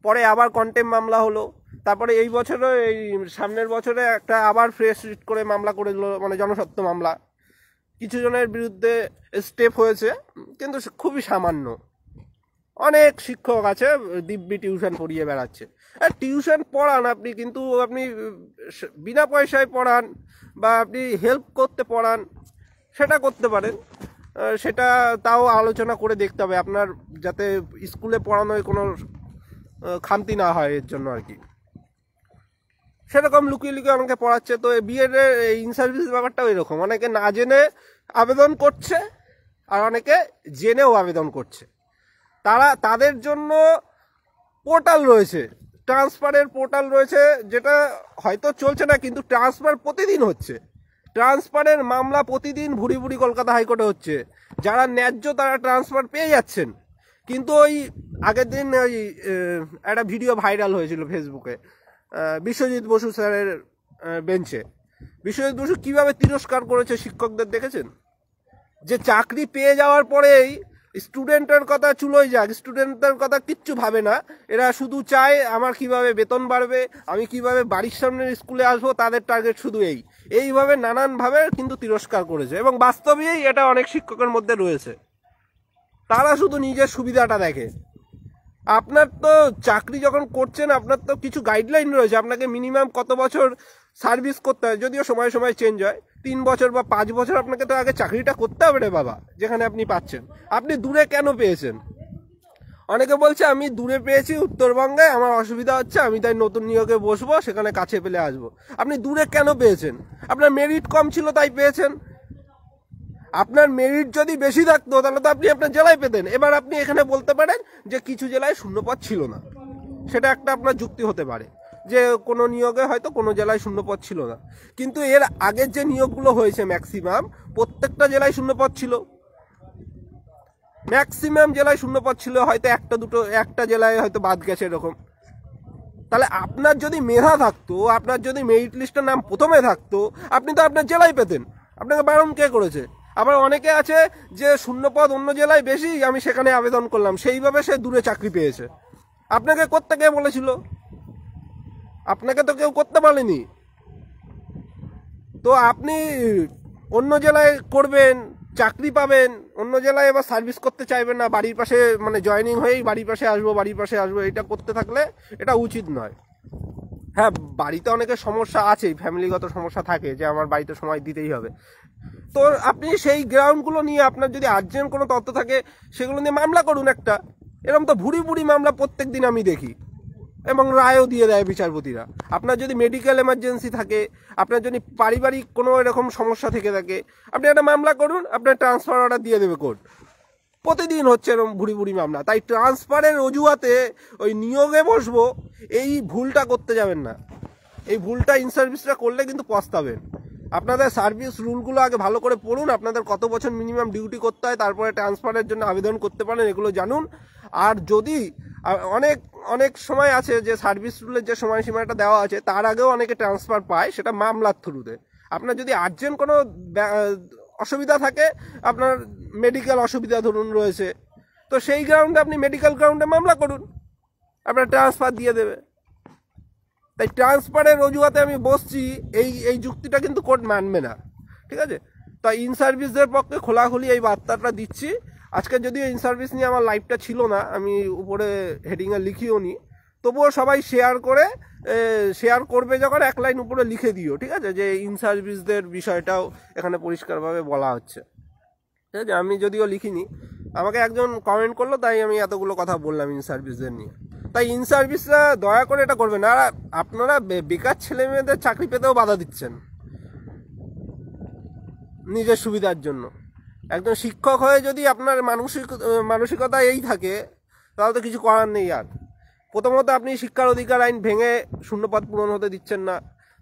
পরে আবার কন্টেম মামলা হলো, তারপরে এই বছরও এই সামনের বছরে একটা আবার ফ্রেশ রিট করে মামলা করে দিল, মানে জনস্বার্থ মামলা। কিছু জনের বিরুদ্ধে স্টেপ হয়েছে, কিন্তু খুবই সামান্য। অনেক শিক্ষক আছে দিব্যি টিউশন পড়িয়ে বেড়াচ্ছে। আর টিউশন পড়ান আপনি, কিন্তু আপনি বিনা পয়সায় পড়ান বা আপনি হেল্প করতে পড়ান, সেটা করতে পারেন। সেটা তাও আলোচনা করে দেখতে হবে আপনার, যাতে স্কুলে পড়ানোয় কোনো খামতি না হয় এর জন্য আর কি। সেরকম লুকিয়ে লুকিয়ে অনেকে পড়াচ্ছে। তো বিএড এর ইন সার্ভিস ব্যাপারটাও এরকম, অনেকে না জেনে আবেদন করছে আর অনেকে জেনেও আবেদন করছে। তাদের জন্য পোর্টাল রয়েছে, ট্রান্সফারের পোর্টাল রয়েছে, যেটা হয়তো চলছে না, কিন্তু ট্রান্সফার প্রতিদিন হচ্ছে। ট্রান্সফারের মামলা প্রতিদিন ভুরি ভুরি কলকাতা হাইকোর্টে হচ্ছে। যারা ন্যায্য তারা ট্রান্সফার পেয়ে যাচ্ছেন। কিন্তু ওই আগের দিন ওই একটা ভিডিও ভাইরাল হয়েছিল ফেসবুকে, বিশ্বজিৎ বসু স্যারের বেঞ্চে বিশ্বজিৎ বসু কীভাবে তিরস্কার করেছে শিক্ষকদের দেখেছেন? যে চাকরি পেয়ে যাওয়ার পরেই স্টুডেন্টের কথা চুলোই যাক, স্টুডেন্টদের কথা কিচ্ছু ভাবে না, এরা শুধু চায় আমার কিভাবে বেতন বাড়বে, আমি কিভাবে বাড়ির সামনের স্কুলে আসবো, তাদের টার্গেট শুধু এইভাবে নানানভাবে কিন্তু তিরস্কার করেছে। এবং বাস্তবেই এটা অনেক শিক্ষকের মধ্যে রয়েছে, তারা শুধু নিজের সুবিধাটা দেখে। আপনার তো চাকরি যখন করছেন, আপনার তো কিছু গাইডলাইন রয়েছে, আপনাকে মিনিমাম কত বছর সার্ভিস করতে হয়, যদিও সময় সময় চেঞ্জ হয়, 3 বছর বা 5 বছর আপনাকে তো আগে চাকরিটা করতে হবে রে বাবা, যেখানে আপনি পাচ্ছেন। আপনি দূরে কেন পেয়েছেন? অনেকে বলছে আমি দূরে পেয়েছি উত্তরবঙ্গে, আমার অসুবিধা হচ্ছে, আমি তাই নতুন নিয়োগে বসবো, সেখানে কাছে পেলে আসবো। আপনি দূরে কেন পেয়েছেন? আপনার মেরিট কম ছিল তাই পেয়েছেন। আপনার মেরিট যদি বেশি থাকতো তাহলে তো আপনি আপনার জেলায় পেতেন। এবার আপনি এখানে বলতে পারেন যে কিছু জেলায় শূন্যপদ ছিল না, সেটা একটা আপনার যুক্তি হতে পারে, যে কোনো নিয়োগে হয়তো কোনো জেলায় শূন্যপদ ছিল না। কিন্তু এর আগের যে নিয়োগগুলো হয়েছে ম্যাক্সিমাম প্রত্যেকটা জেলায় শূন্যপদ ছিল, ম্যাক্সিমাম জেলায় শূন্যপদ ছিল, হয়তো একটা জেলায় হয়তো বাদ গেছে এরকম। তাহলে আপনার যদি মেধা থাকতো, আপনার যদি মেরিট লিস্টের নাম প্রথমে থাকতো, আপনি তো আপনার জেলায় পেতেন। আপনাকে বারণ কে করেছে? আবার অনেকে আছে যে শূন্যপদ অন্য জেলায় বেশি, আমি সেখানে আবেদন করলাম, সেইভাবে সে দূরে চাকরি পেয়েছে। আপনাকে করতে কে বলেছিল? আপনাকে তো কেউ করতে বলেনি। তো আপনি অন্য জেলায় করবেন, চাকরি পাবেন, অন্য জেলায় এবার সার্ভিস করতে চাইবেন না, বাড়ির পাশে মানে জয়েনিং হয়েই বাড়ির পাশে আসবো, এটা করতে থাকলে এটা উচিত নয়। হ্যাঁ, বাড়িতে অনেকের সমস্যা আছে, ফ্যামিলিগত সমস্যা থাকে যে আমার বাড়িতে সময় দিতেই হবে। তো আপনি সেই গ্রাউন্ডগুলো নিয়ে, আপনার যদি আর্জেন্ট কোনো তথ্য থাকে সেগুলো নিয়ে মামলা করুন একটা। এরকম তো ভুরি ভুরি মামলা প্রত্যেক দিন আমি দেখি, এবং রায়ও দিয়ে দেয় বিচারপতিরা। আপনার যদি মেডিকেল এমার্জেন্সি থাকে, আপনার যদি পারিবারিক কোনো এরকম সমস্যা থেকে থাকে, আপনি একটা মামলা করুন, আপনার ট্রান্সফার অর্ডার দিয়ে দেবে কোর্ট। প্রতিদিন হচ্ছে এরকম ভুরি ভুরি মামলা। তাই ট্রান্সফারের অজুহাতে ওই নিয়োগে বসবো, এই ভুলটা করতে যাবেন না। এই ভুলটা ইন সার্ভিসটা করলে কিন্তু পস্তাবেন। আপনাদের সার্ভিস রুলগুলো আগে ভালো করে পড়ুন, আপনাদের কত বছর মিনিমাম ডিউটি করতে হয়, তারপরে ট্রান্সফারের জন্য আবেদন করতে পারেন, এগুলো জানুন। আর যদি অনেক সময় আছে যে সার্ভিস রুলের যে সময়সীমাটা দেওয়া আছে, তার আগেও অনেকে ট্রান্সফার পায়, সেটা মামলার থ্রুতে। আপনার যদি আর্জেন্ট কোনো অসুবিধা থাকে, আপনার মেডিকেল অসুবিধা ধরুন রয়েছে, তো সেই গ্রাউন্ডে আপনি মেডিকেল গ্রাউন্ডে মামলা করুন, আপনার ট্রান্সফার দিয়ে দেবে। তাই ট্রান্সফারের অজুহাতে আমি বসছি, এই যুক্তিটা কিন্তু কোর্ট মানবে না, ঠিক আছে? তাই ইন সার্ভিসদের পক্ষে খোলাখুলি এই বার্তাটা দিচ্ছি। আজকে যদিও ইন সার্ভিস নিয়ে আমার লাইভটা ছিল না, আমি উপরে হেডিংয়ে লিখিও নি, তবুও সবাই শেয়ার করবে যখন এক লাইন উপরে লিখে দিও, ঠিক আছে, যে ইন সার্ভিসদের বিষয়টাও এখানে পরিষ্কারভাবে বলা হচ্ছে, ঠিক আছে? আমি যদিও লিখিনি, আমাকে একজন কমেন্ট করলো, তাই আমি এতগুলো কথা বললাম ইন সার্ভিসদের নিয়ে। তাই ইন সার্ভিসরা দয়া করে এটা করবেন। আর আপনারা বেকার ছেলে মেয়েদের চাকরি পেতেও বাধা দিচ্ছেন নিজের সুবিধার জন্য। একজন শিক্ষক হয়ে যদি আপনার মানসিকতা এই থাকে, তাহলে তো কিছু করার নেই। আর প্রথমত আপনি শিক্ষার অধিকার আইন ভেঙে শূন্যপদ পূরণ হতে দিচ্ছেন না।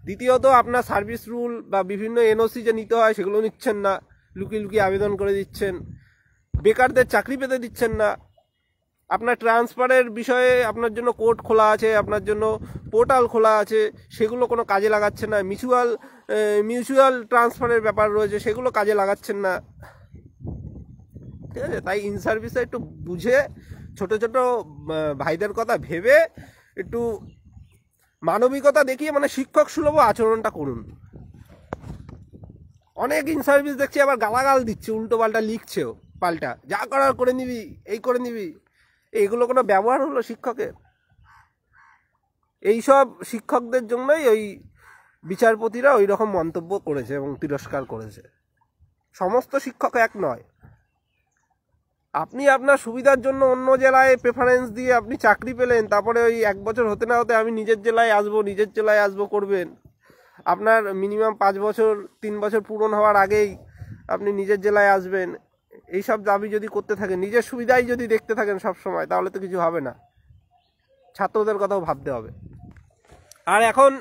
দ্বিতীয়ত আপনার সার্ভিস রুল বা বিভিন্ন এনওসি যে নিতে হয় সেগুলো নিচ্ছেন না, লুকিয়ে লুকিয়ে আবেদন করে দিচ্ছেন। বেকারদের চাকরি পেতে দিচ্ছেন না। আপনার ট্রান্সফারের বিষয়ে আপনার জন্য কোর্ট খোলা আছে, আপনার জন্য পোর্টাল খোলা আছে, সেগুলো কোনো কাজে লাগাচ্ছে না। মিউচুয়াল ট্রান্সফারের ব্যাপার রয়েছে, সেগুলো কাজে লাগাচ্ছেন না। ঠিক আছে, তাই ইন সার্ভিসে একটু বুঝে ছোট ছোট ভাইদের কথা ভেবে একটু মানবিকতা দেখিয়ে মানে শিক্ষক সুলভ আচরণটা করুন। অনেক ইন সার্ভিস দেখছি আবার গালাগাল দিচ্ছে, উল্টো পাল্টা লিখছেও, পাল্টা যা করার করে নিবি, এই করে নিবি। এইগুলো কোনো ব্যবহার হলো শিক্ষকের? এইসব শিক্ষকদের জন্যই ওই বিচারপতিরা ওই রকম মন্তব্য করেছে এবং তিরস্কার করেছে। সমস্ত শিক্ষক এক নয়। আপনি আপনার সুবিধার জন্য অন্য জেলায় প্রেফারেন্স দিয়ে আপনি চাকরি পেলেন, তারপরে ওই 1 বছর হতে না হতে আমি নিজের জেলায় আসবো করবেন। আপনার মিনিমাম 5 বছর 3 বছর পূরণ হওয়ার আগেই আপনি নিজের জেলায় আসবেন। এইসব দাবি যদি করতে থাকেন, নিজের সুবিধাই যদি দেখতে থাকেন সব সময়, তাহলে তো কিছু হবে না। ছাত্রদের কথাও ভাবতে হবে। আর এখন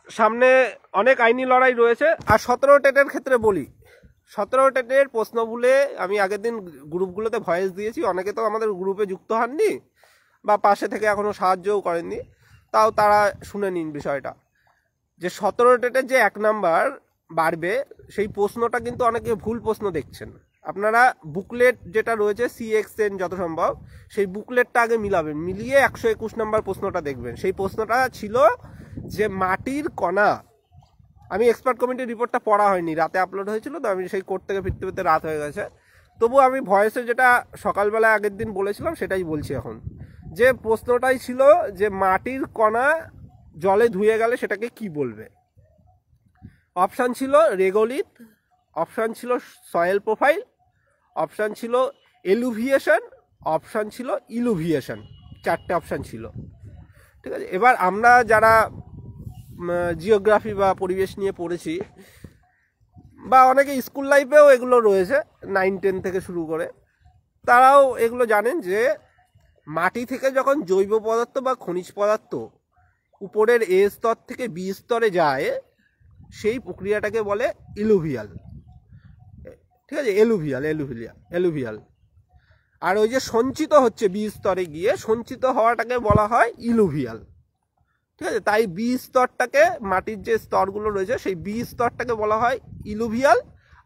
সামনে অনেক আইনি লড়াই রয়েছে। আর 17 টেটের ক্ষেত্রে বলি, 17 টেটের প্রশ্ন ভুলে আমি আগের দিন গ্রুপগুলোতে ভয়েস দিয়েছি, অনেকে তো আমাদের গ্রুপে যুক্ত হননি বা পাশে থেকে এখনও সাহায্যও করেননি, তাও তারা শুনে নিন বিষয়টা। যে 17 টেটের যে 1 নাম্বার বাড়বে, সেই প্রশ্নটা কিন্তু অনেকে ভুল প্রশ্ন দেখছেন। আপনারা বুকলেট যেটা রয়েছে CXN যত সম্ভব সেই বুকলেটটা আগে মিলাবেন, মিলিয়ে 121 নাম্বার প্রশ্নটা দেখবেন। সেই প্রশ্নটা ছিল যে মাটির কণা, আমি এক্সপার্ট কমিটির রিপোর্টটা পড়া হয়নি, রাতে আপলোড হয়েছিল, তো আমি সেই কোর্ট থেকে ফিরতে ফিরতে রাত হয়ে গেছে। তবু আমি ভয়েসে যেটা সকালবেলা আগের দিন বলেছিলাম সেটাই বলছি এখন। যে প্রশ্নটাই ছিল যে মাটির কণা জলে ধুয়ে গেলে সেটাকে কি বলবে। অপশান ছিল রেগোলিথ, অপশান ছিল সয়েল প্রোফাইল, অপশান ছিল এলুভিয়েশন, অপশান ছিল ইলুভিয়েশন। 4টে অপশান ছিল। ঠিক আছে, এবার আমরা যারা জিওগ্রাফি বা পরিবেশ নিয়ে পড়েছি, বা অনেকে স্কুল লাইফেও এগুলো রয়েছে 9-10 থেকে শুরু করে, তারাও এগুলো জানেন যে মাটি থেকে যখন জৈব পদার্থ বা খনিজ পদার্থ উপরের A স্তর থেকে B স্তরে যায়, সেই প্রক্রিয়াটাকে বলে ইলুভিয়াল। ঠিক আছে, এলুভিয়াল। আর ওই যে সঞ্চিত হচ্ছে B স্তরে গিয়ে, সঞ্চিত হওয়াটাকে বলা হয় ইলুভিয়াল। ঠিক আছে, তাই B স্তরটাকে, মাটির যে স্তরগুলো রয়েছে সেই B স্তরটাকে বলা হয় ইলুভিয়াল,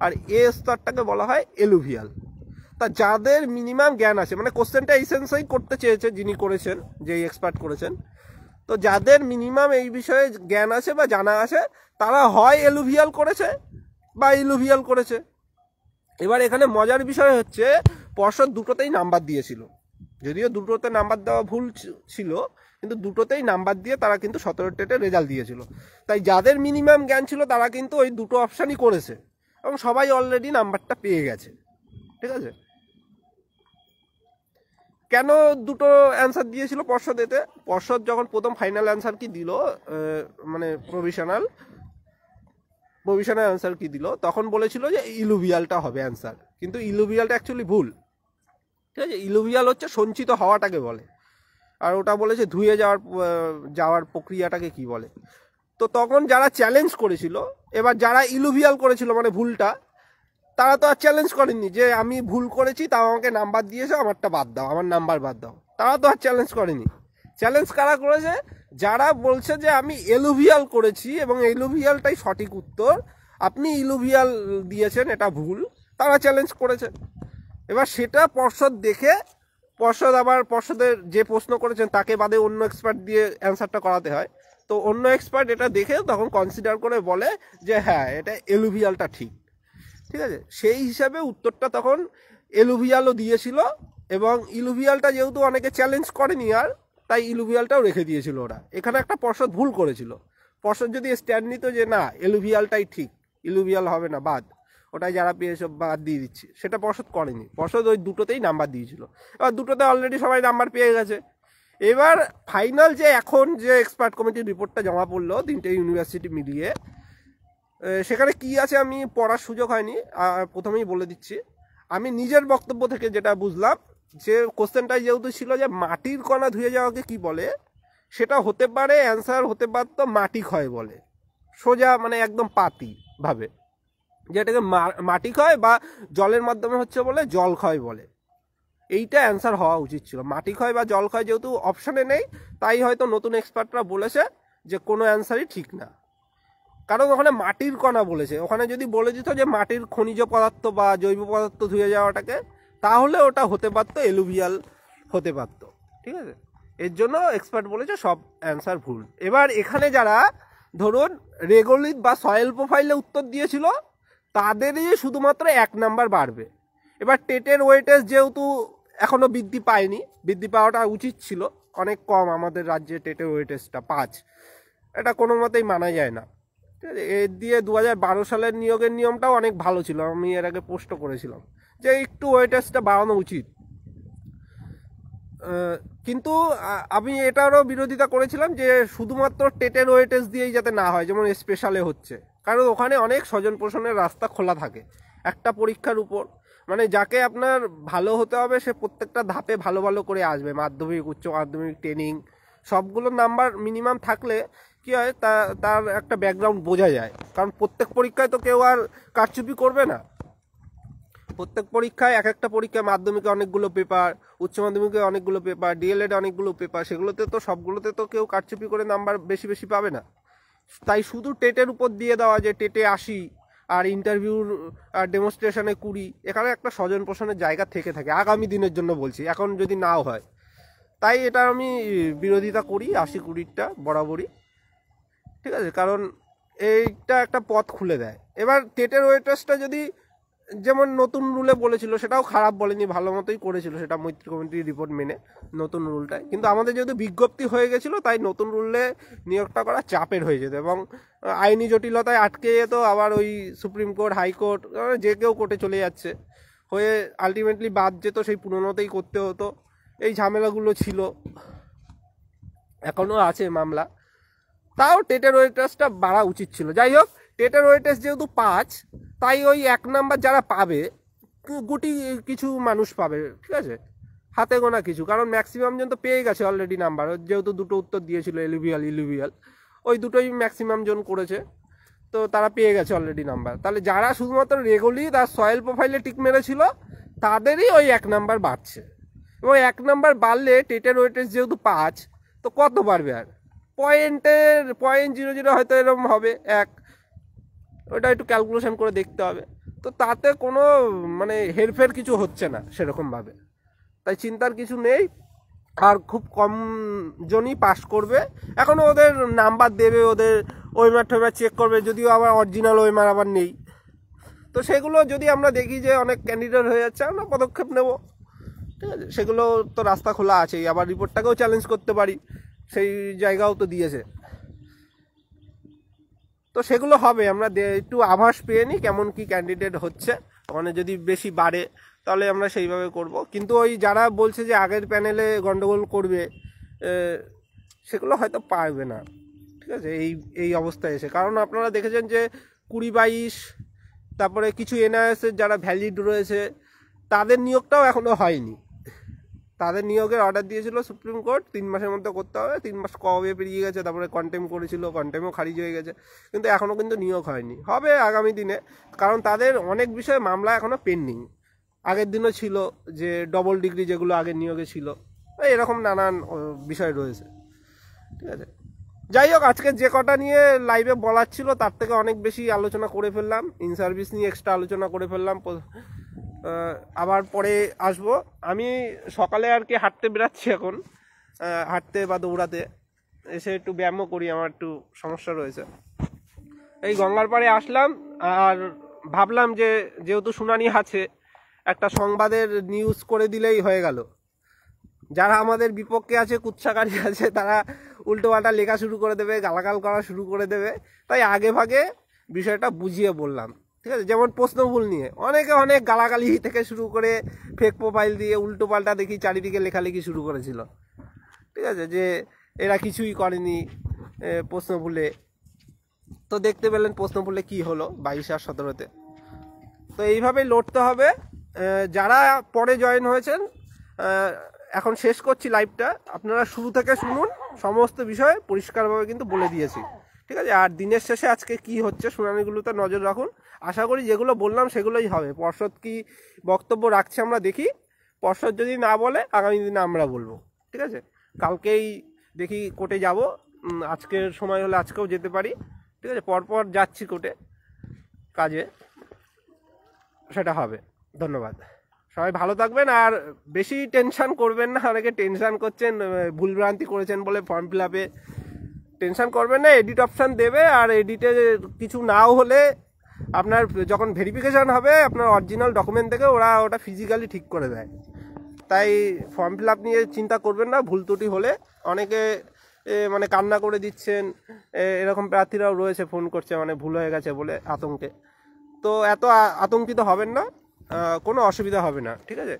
আর A স্তরটাকে বলা হয় এলুভিয়াল। তা যাদের মিনিমাম জ্ঞান আছে, মানে কোশ্চেনটা এই সেন্সেই করতে চেয়েছে যিনি করেছেন, যেই এক্সপার্ট করেছেন, তো যাদের মিনিমাম এই বিষয়ে জ্ঞান আছে বা জানা আছে, তারা হয় এলুভিয়াল করেছে বা ইলুভিয়াল করেছে। এবার এখানে মজার বিষয় হচ্ছে পর্ষদ দুটোতেই নাম্বার দিয়েছিল, যদিও দুটোতে নাম্বার দেওয়া ভুল ছিল, কিন্তু দুটোতেই নাম্বার দিয়ে তারা কিন্তু 17 টেটের রেজাল্ট দিয়েছিল। তাই যাদের মিনিমাম জ্ঞান ছিল তারা কিন্তু ওই দুটো অপশানই করেছে এবং সবাই অলরেডি নাম্বারটা পেয়ে গেছে। ঠিক আছে, কেন দুটো অ্যান্সার দিয়েছিল পর্ষদেতে? পর্ষদ যখন প্রথম ফাইনাল অ্যান্সার কি দিল, মানে প্রভিশনাল অ্যান্সার কি দিল, তখন বলেছিল যে ইলুভিয়ালটা হবে অ্যান্সার, কিন্তু ইলুভিয়ালটা অ্যাকচুয়ালি ভুল। ঠিক আছে, ইলুভিয়াল হচ্ছে সঞ্চিত হওয়াটাকে বলে, আর ওটা বলেছে ধুয়ে যাওয়ার প্রক্রিয়াটাকে কি বলে। তো তখন যারা চ্যালেঞ্জ করেছিল, এবার যারা ইলুভিয়াল করেছিল মানে ভুলটা, তারা তো আর চ্যালেঞ্জ করেনি যে আমি ভুল করেছি, তাও আমাকে নাম্বার দিয়েছে, আমারটা বাদ দাও, আমার নাম্বার বাদ দাও। তারা তো আর চ্যালেঞ্জ করেনি। চ্যালেঞ্জ কারা করেছে? যারা বলছে যে আমি এলুভিয়াল করেছি এবং এলুভিয়ালটাই সঠিক উত্তর, আপনি ইলুভিয়াল দিয়েছেন, এটা ভুল, তারা চ্যালেঞ্জ করেছে। এবার সেটা পর্ষদ দেখে, পর্ষদের যে প্রশ্ন করেছেন তাকে বাদে অন্য এক্সপার্ট দিয়ে অ্যান্সারটা করাতে হয়, তো অন্য এক্সপার্ট এটা দেখে তখন কনসিডার করে বলে যে হ্যাঁ, এটা এলুভিয়ালটা ঠিক। ঠিক আছে, সেই হিসাবে উত্তরটা তখন এলুভিয়ালও দিয়েছিল, এবং ইলুভিয়ালটা যেহেতু অনেকে চ্যালেঞ্জ করেনি আর, তাই ইলুভিয়ালটাও রেখে দিয়েছিল ওরা। এখানে একটা পর্ষদ ভুল করেছিল। পর্ষদ যদি স্ট্যান্ড নিত যে না এলুভিয়ালটাই ঠিক, ইলুভিয়াল হবে না, বাদ, ওটাই যারা পেয়েছে বাদ দিয়ে দিচ্ছি, সেটা পর্ষদ করেনি। পর্ষদ ওই দুটোতেই নাম্বার দিয়েছিল। এবার দুটোতে অলরেডি সবাই নাম্বার পেয়ে গেছে। এবার ফাইনাল যে এখন যে এক্সপার্ট কমিটির রিপোর্টটা জমা পড়লো 3টে ইউনিভার্সিটি মিলিয়ে, সেখানে কি আছে আমি পড়ার সুযোগ হয়নি, প্রথমেই বলে দিচ্ছি। আমি নিজের বক্তব্য থেকে যেটা বুঝলাম, যে কোশ্চেনটাই যেহেতু ছিল যে মাটির কণা ধুয়ে যাওয়াকে কি বলে, সেটা হতে পারে অ্যান্সার হতে পারত মাটি ক্ষয় বলে, সোজা মানে একদম পাতি ভাবে, যেটাকে মাটি ক্ষয় বা জলের মাধ্যমে হচ্ছে বলে জল ক্ষয় বলে। এইটা অ্যান্সার হওয়া উচিত ছিল। মাটি ক্ষয় বা জল ক্ষয় যেহেতু অপশানে নেই, তাই হয়তো নতুন এক্সপার্টরা বলেছে যে কোনো অ্যান্সারই ঠিক না। কারণ ওখানে মাটির কণা বলেছে, ওখানে যদি বলে দিত যে মাটির খনিজ পদার্থ বা জৈব পদার্থ ধুয়ে যাওয়াটাকে, তাহলে ওটা হতে পারতো এলুভিয়াল হতে পারতো, ঠিক আছে। এর জন্য এক্সপার্ট বলেছে সব অ্যান্সার ভুল। এবার এখানে যারা ধরুন রেগোলিত বা সয়েল প্রোফাইলে উত্তর দিয়েছিল, তাদেরই শুধুমাত্র 1 নাম্বার বাড়বে। এবার টেটের ওয়েটেজ যেহেতু এখনও বৃদ্ধি পায়নি, বৃদ্ধি পাওয়াটা উচিত ছিল, অনেক কম আমাদের রাজ্যে টেটের ওয়েটেজটা 5, এটা কোনো মতেই মানা যায় না, ঠিক আছে। এর দিয়ে 2012 সালের নিয়োগের নিয়মটাও অনেক ভালো ছিল, আমি এর আগে পোস্ট করেছিলাম যে একটু ওয়েটেজটা বাড়ানো উচিত। কিন্তু আমি এটারও বিরোধিতা করেছিলাম যে শুধুমাত্র টেটের ওয়েটেজ দিয়েই যাতে না হয়, যেমন স্পেশালে হচ্ছে, কারণ ওখানে অনেক স্বজন পোষণের রাস্তা খোলা থাকে একটা পরীক্ষার উপর। মানে যাকে আপনার ভালো হতে হবে সে প্রত্যেকটা ধাপে ভালো ভালো করে আসবে, মাধ্যমিক, উচ্চ মাধ্যমিক, ট্রেনিং, সবগুলোর নাম্বার মিনিমাম থাকলে কী হয়, তার একটা ব্যাকগ্রাউন্ড বোঝা যায়। কারণ প্রত্যেক পরীক্ষায় তো কেউ আর কারচুপি করবে না, প্রত্যেক পরীক্ষায় এক একটা পরীক্ষায়, মাধ্যমিকে অনেকগুলো পেপার, উচ্চ মাধ্যমিকে অনেকগুলো পেপার, ডিএলএড অনেকগুলো পেপার, সেগুলোতে তো সবগুলোতে তো কেউ কারচুপি করে নাম্বার বেশি বেশি পাবে না। তাই শুধু টেটের উপর দিয়ে দেওয়া যে টেটে 80 আর ইন্টারভিউর আর ডেমনস্ট্রেশনে 20, এখানে একটা স্বজন পোষণের জায়গা থেকে থাকে আগামী দিনের জন্য বলছি, এখন যদি নাও হয়। তাই এটা আমি বিরোধিতা করি 80-20টা বরাবরই, ঠিক আছে। কারণ এইটা একটা পথ খুলে দেয়। এবার টেটের ওয়েটেজটা যদি যেমন নতুন রুলে বলেছিল, সেটাও খারাপ বলেনি, ভালো মতোই করেছিল সেটা মৈত্রী কমিটির রিপোর্ট মেনে নতুন রুলটায়। কিন্তু আমাদের যেহেতু বিজ্ঞপ্তি হয়ে গেছিলো, তাই নতুন রুলে নিয়োগটা করা চাপের হয়ে যেত এবং আইনি জটিলতায় আটকে যেত। আবার ওই সুপ্রিম কোর্ট, হাইকোর্ট, যে কেউ কোর্টে চলে যাচ্ছে হয়ে আলটিমেটলি বাদ যেত, সেই পুরোনোতেই করতে হতো। এই ঝামেলাগুলো ছিল, এখনও আছে মামলা। তাও টেটের ওয়েটেজটা বাড়া উচিত ছিল। যাই হোক, টেটের ওয়েটেজ যেহেতু 5, তাই ওই 1 নাম্বার যারা পাবে, গুটি কিছু মানুষ পাবে, ঠিক আছে, হাতে গোনা কিছু। কারণ ম্যাক্সিমাম জন তো পেয়ে গেছে অলরেডি নাম্বার, যেহেতু দুটো উত্তর দিয়েছিল, ইলুভিয়াল, ওই দুটোই ম্যাক্সিমাম জন করেছে, তো তারা পেয়ে গেছে অলরেডি নাম্বার। তাহলে যারা শুধুমাত্র রেগোলিত আর সয়েল প্রোফাইলে টিক মেরেছিল, তাদেরই ওই 1 নাম্বার বাড়ছে। এবং 1 নাম্বার বাড়লে টেটের ওয়েটেজ যেহেতু 5, তো কত বাড়বে আর, 0.00 হয়তো এরকম হবে 1, ওটা একটু ক্যালকুলেশন করে দেখতে হবে। তো তাতে কোনো মানে হেরফের কিছু হচ্ছে না সেরকমভাবে, তাই চিন্তার কিছু নেই। আর খুব কম জনই পাস করবে। এখনও ওদের নাম্বার দেবে, ওদের ওয়েমার টোয়েমার চেক করবে, যদিও আবার অরিজিনাল ওয়েমার আবার নেই। তো সেগুলো যদি আমরা দেখি যে অনেক ক্যান্ডিডেট হয়ে যাচ্ছে, আমরা পদক্ষেপ নেব, ঠিক আছে। সেগুলো তো রাস্তা খোলা আছেই, আবার রিপোর্টটাকেও চ্যালেঞ্জ করতে পারি, সেই জায়গাও তো দিয়েছে। তো সেগুলো হবে, আমরা একটু আভাস পেয়ে নিই কেমন কি ক্যান্ডিডেট হচ্ছে, ওখানে যদি বেশি বাড়ে তাহলে আমরা সেইভাবে করব। কিন্তু ওই যারা বলছে যে আগের প্যানেলে গন্ডগোল করবে, সেগুলো হয়তো পারবে না, ঠিক আছে, এই অবস্থায় এসে। কারণ আপনারা দেখেছেন যে 20-22, তারপরে কিছু এনআইএসের যারা ভ্যালিড রয়েছে, তাদের নিয়োগটাও এখনও হয়নি। তাদের নিয়োগের অর্ডার দিয়েছিল সুপ্রিম কোর্ট, 3 মাসের মধ্যে করতে হবে, 3 মাস কবে পেরিয়ে গেছে। তারপরে কন্টেম করেছিল, কন্টেমও খারিজ হয়ে গেছে, কিন্তু এখনও কিন্তু নিয়োগ হয়নি, হবে আগামী দিনে। কারণ তাদের অনেক বিষয়ে মামলা এখনও পেন্ডিং। আগের দিনও ছিল যে ডবল ডিগ্রি যেগুলো আগের নিয়োগে ছিল, এরকম নানান বিষয় রয়েছে, ঠিক আছে। যাই হোক, আজকে যে কটা নিয়ে লাইভে বলার ছিল তার থেকে অনেক বেশি আলোচনা করে ফেললাম। ইন সার্ভিস নিয়ে এক্সট্রা আলোচনা করে ফেললাম, আবার পরে আসবো। আমি সকালে আর কি হাঁটতে বেরাচ্ছি এখন, হাঁটতে বা দৌড়াতে, এসে একটু ব্যায়ামও করি, আমার একটু সমস্যা রয়েছে। এই গঙ্গার পাড়ে আসলাম, আর ভাবলাম যে যেহেতু শুনানি আছে, একটা সংবাদের নিউজ করে দিলেই হয়ে গেল। যারা আমাদের বিপক্ষে আছে, কুৎসাকারী আছে, তারা উল্টোপাল্টা লেখা শুরু করে দেবে, গালাগাল করা শুরু করে দেবে। তাই আগে ভাগে বিষয়টা বুঝিয়ে বললাম, ঠিক আছে। যেমন প্রশ্নভুল নিয়ে অনেকে অনেক গালাগালি থেকে শুরু করে ফেক প্রোফাইল দিয়ে উল্টোপাল্টা দেখি চারিদিকে লেখালেখি শুরু করেছিল, ঠিক আছে, যে এরা কিছুই করেনি প্রশ্নভুলে। তো দেখতে পেলেন প্রশ্নভুলে কি হলো 22 আর 17-তে। তো এইভাবেই লড়তে হবে। যারা পরে জয়েন হয়েছেন, এখন শেষ করছি লাইভটা, আপনারা শুরু থেকে শুনুন, সমস্ত বিষয় পরিষ্কারভাবে কিন্তু বলে দিয়েছি, ঠিক আছে। আর দিনের শেষে আজকে কি হচ্ছে শুনানিগুলোতে নজর রাখুন। আশা করি যেগুলো বললাম সেগুলোই হবে। পর্ষদ কি বক্তব্য রাখছে আমরা দেখি, পর্ষদ যদি না বলে আগামী দিনে আমরা বলবো, ঠিক আছে? কালকেই দেখি কোর্টে যাব, আজকের সময় হলে আজকেও যেতে পারি, ঠিক আছে? পরপর যাচ্ছি কোর্টে কাজে, সেটা হবে। ধন্যবাদ, সবাই ভালো থাকবেন আর বেশি টেনশন করবেন না। অনেকে টেনশন করছেন, ভুলভ্রান্তি করেছেন বলে ফর্ম ফিল আপে টেনশন করবেন না। এডিট অপশান দেবে, আর এডিটে কিছু নাও হলে আপনার যখন ভেরিফিকেশান হবে আপনার অরিজিনাল ডকুমেন্ট থেকে ওরা ওটা ফিজিক্যালি ঠিক করে দেয়। তাই ফর্ম ফিল আপ নিয়ে চিন্তা করবেন না। ভুল ত্রুটি হলে অনেকে মানে কান্না করে দিচ্ছেন, এরকম প্রার্থীরাও রয়েছে, ফোন করছে মানে ভুল হয়ে গেছে বলে আতঙ্কে। তো এত আতঙ্কিত হবেন না, কোনো অসুবিধা হবে না, ঠিক আছে?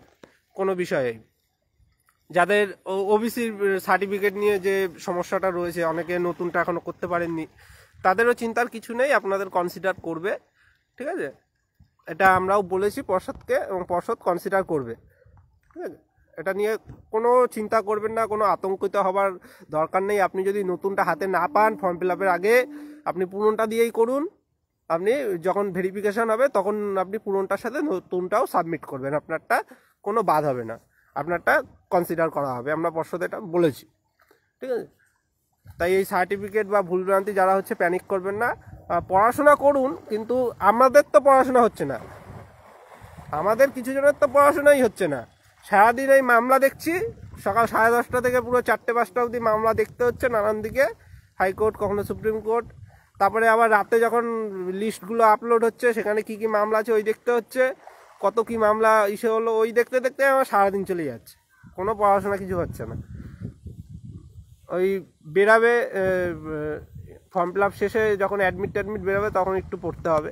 কোনো বিষয়ে যাদের ওবিসির সার্টিফিকেট নিয়ে যে সমস্যাটা রয়েছে, অনেকে নতুনটা এখনও করতে পারেননি, তাদেরও চিন্তার কিছু নেই, আপনাদের কনসিডার করবে, ঠিক আছে? এটা আমরাও বলেছি পর্ষদকে, এবং পর্ষদ কনসিডার করবে, ঠিক আছে? এটা নিয়ে কোনো চিন্তা করবেন না, কোনো আতঙ্কিত হবার দরকার নেই। আপনি যদি নতুনটা হাতে না পান ফর্ম ফিল আপের আগে, আপনি পুরনোটা দিয়েই করুন। আপনি যখন ভেরিফিকেশান হবে তখন আপনি পুরনোটার সাথে নতুনটাও সাবমিট করবেন, আপনারটা কোনো বাদ হবে না, আপনারটা কনসিডার করা হবে। আমরা পর্ষদে এটা বলেছি, ঠিক আছে? তাই এই সার্টিফিকেট বা ভুলভ্রান্তি যারা হচ্ছে প্যানিক করবেন না, পড়াশোনা করুন। কিন্তু আমাদের তো পড়াশোনা হচ্ছে না, আমাদের কিছু জনের তো পড়াশোনাই হচ্ছে না। সারাদিন এই মামলা দেখছি, সকাল 10:30 থেকে পুরো 4টে-5টা অবধি মামলা দেখতে হচ্ছে নানান দিকে, হাইকোর্ট, কখনো সুপ্রিম কোর্ট। তারপরে আবার রাতে যখন লিস্টগুলো আপলোড হচ্ছে সেখানে কি কি মামলা আছে ওই দেখতে হচ্ছে, কত কি মামলা ইসে হলো ওই দেখতে দেখতে আমার সারাদিন চলে যাচ্ছে, কোনো পড়াশোনা কিছু হচ্ছে না। ওই বেরাবে ফর্ম ফিল আপ শেষে যখন অ্যাডমিট বেরোবে তখন একটু পড়তে হবে,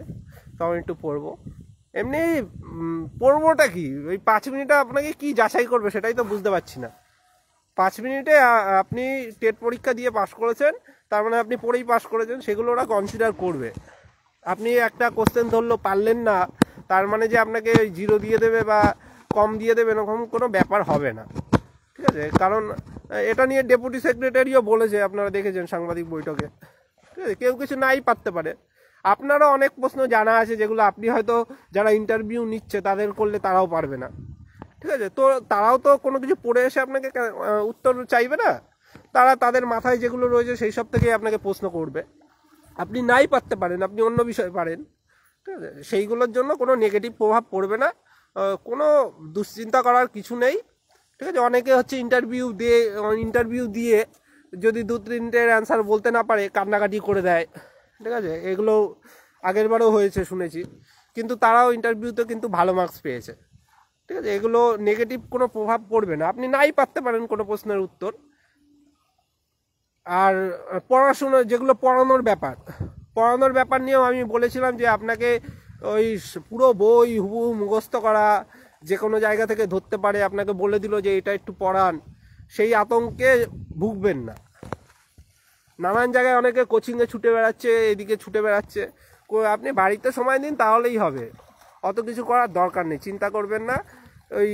তখন একটু পড়বো। এমনি পড়বোটা কি, ওই 5 মিনিটে আপনাকে কি যাচাই করবে সেটাই তো বুঝতে পারছি না। 5 মিনিটে আপনি টেট পরীক্ষা দিয়ে পাশ করেছেন, তার মানে আপনি পড়েই পাশ করেছেন, সেগুলো ওরা কনসিডার করবে। আপনি একটা কোশ্চেন ধরলো পারলেন না, তার মানে যে আপনাকে 0 দিয়ে দেবে বা কম দিয়ে দেবে এরকম কোনো ব্যাপার হবে না, ঠিক আছে? কারণ এটা নিয়ে ডেপুটি সেক্রেটারিও বলেছে, আপনারা দেখেছেন সাংবাদিক বৈঠকে, ঠিক আছে? কেউ কিছু নাই পারতে পারে। আপনারও অনেক প্রশ্ন জানা আছে যেগুলো আপনি হয়তো যারা ইন্টারভিউ নিচ্ছে তাদের করলে তারাও পারবে না, ঠিক আছে? তো তারাও তো কোনো কিছু পড়ে এসে আপনাকে উত্তর চাইবে না, তারা তাদের মাথায় যেগুলো রয়েছে সেই সব থেকেই আপনাকে প্রশ্ন করবে। আপনি নাই পারতে পারেন, আপনি অন্য বিষয় পারেন, ঠিক আছে? সেইগুলোর জন্য কোনো নেগেটিভ প্রভাব পড়বে না, কোনো দুশ্চিন্তা করার কিছু নেই, ঠিক আছে? অনেকে হচ্ছে ইন্টারভিউ দিয়ে যদি 2-3টের অ্যান্সার বলতে না পারে কান্নাকাটি করে দেয়, ঠিক আছে? এগুলো আগেরবারও হয়েছে শুনেছি, কিন্তু তারাও ইন্টারভিউতে কিন্তু ভালো মার্কস পেয়েছে, ঠিক আছে? এগুলো নেগেটিভ কোনো প্রভাব পড়বে না, আপনি নাই পারতে পারেন কোনো প্রশ্নের উত্তর। আর পড়াশুনো যেগুলো পড়ানোর ব্যাপার নিয়েও আমি বলেছিলাম যে আপনাকে ওই পুরো বই হুবহু মুখস্থ করা, যে কোনো জায়গা থেকে ধরতে পারে, আপনাকে বলে দিল যে এটা একটু পড়ান, সেই আতঙ্কে ভুগবেন না। নানান জায়গায় অনেকে কোচিংয়ে ছুটে বেড়াচ্ছে, এদিকে ছুটে বেড়াচ্ছে, আপনি বাড়িতে সময় দিন তাহলেই হবে, অত কিছু করার দরকার নেই, চিন্তা করবেন না। ওই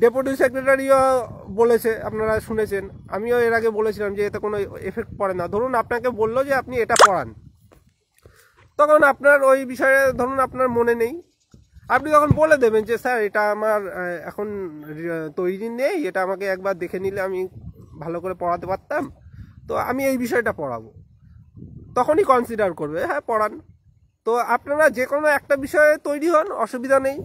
ডেপুটি সেক্রেটারিও বলেছে, আপনারা শুনেছেন, আমিও এর আগে বলেছিলাম যে এতে কোনো এফেক্ট পড়ে না। ধরুন আপনাকে বললো যে আপনি এটা পড়ান, তখন আপনার ওই বিষয়ে ধরুন আপনার মনে নেই, আপনি তখন বলে দেবেন যে স্যার এটা আমার এখন তৈরি নেই, এটা আমাকে একবার দেখে নিলে আমি ভালো করে পড়াতে পারতাম, তো আমি এই বিষয়টা পড়াবো। তখনই কনসিডার করবে, হ্যাঁ পড়ান। তো আপনারা যে কোনো একটা বিষয়ে তৈরি হন, অসুবিধা নেই,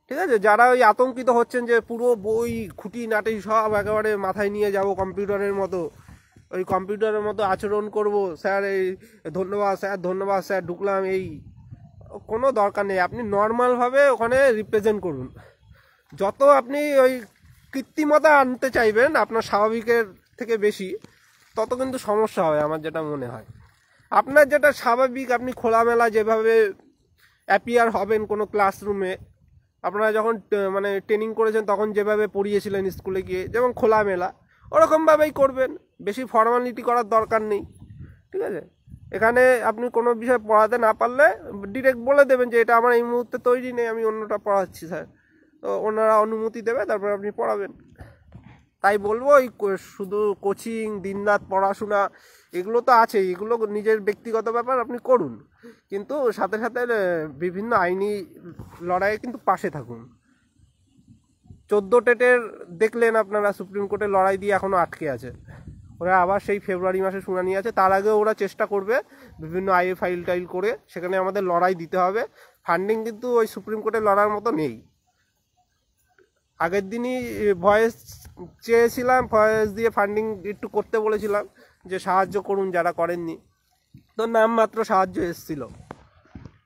ঠিক আছে? যারা ওই আতঙ্কিত হচ্ছেন যে পুরো বই খুঁটিনাটি সব একেবারে মাথায় নিয়ে যাব, কম্পিউটারের মতো আচরণ করব, স্যার এই ধন্যবাদ স্যার ঢুকলাম, এই কোনো দরকার নেই। আপনি নর্মালভাবে ওখানে রিপ্রেজেন্ট করুন। যত আপনি ওই কৃত্রিমতা আনতে চাইবেন আপনার স্বাভাবিকের থেকে বেশি, তত কিন্তু সমস্যা হবে আমার যেটা মনে হয়। আপনার যেটা স্বাভাবিক, আপনি খোলামেলা যেভাবে অ্যাপিয়ার হবেন কোনো ক্লাসরুমে, আপনারা যখন মানে ট্রেনিং করেছেন তখন যেভাবে পড়িয়েছিলেন স্কুলে গিয়ে, যেমন খোলামেলা ওরকমভাবেই করবেন, বেশি ফর্মালিটি করার দরকার নেই, ঠিক আছে? এখানে আপনি কোনো বিষয় পড়াতে না পারলে ডিরেক্ট বলে দেবেন যে এটা আমার এই মুহূর্তে তৈরি নেই, আমি অন্যটা পড়াচ্ছি স্যার, তো ওনারা অনুমতি দেবে, তারপর আপনি পড়াবেন। তাই বলবো এই শুধু কোচিং, দিনরাত পড়াশোনা এগুলো তো আছেই, এগুলো নিজের ব্যক্তিগত ব্যাপার, আপনি করুন, কিন্তু সাথে সাথে বিভিন্ন আইনি লড়াইয়ে কিন্তু পাশে থাকুন। 14 টেটের দেখলেন আপনারা সুপ্রিম কোর্টে লড়াই দিয়ে এখনো আটকে আছে। ওরা আবার সেই ফেব্রুয়ারি মাসে শুনানি আছে, তার আগে ওরা চেষ্টা করবে বিভিন্ন আইএ ফাইল টাইল করে, সেখানে আমাদের লড়াই দিতে হবে। ফান্ডিং কিন্তু ওই সুপ্রিম কোর্টে লড়ার মতো নেই। আগের দিনই ভয়েস চেয়েছিলাম, ভয়েস দিয়ে ফান্ডিং একটু করতে বলেছিলাম যে সাহায্য করুন যারা করেননি, তো নামমাত্র সাহায্য এসেছিল।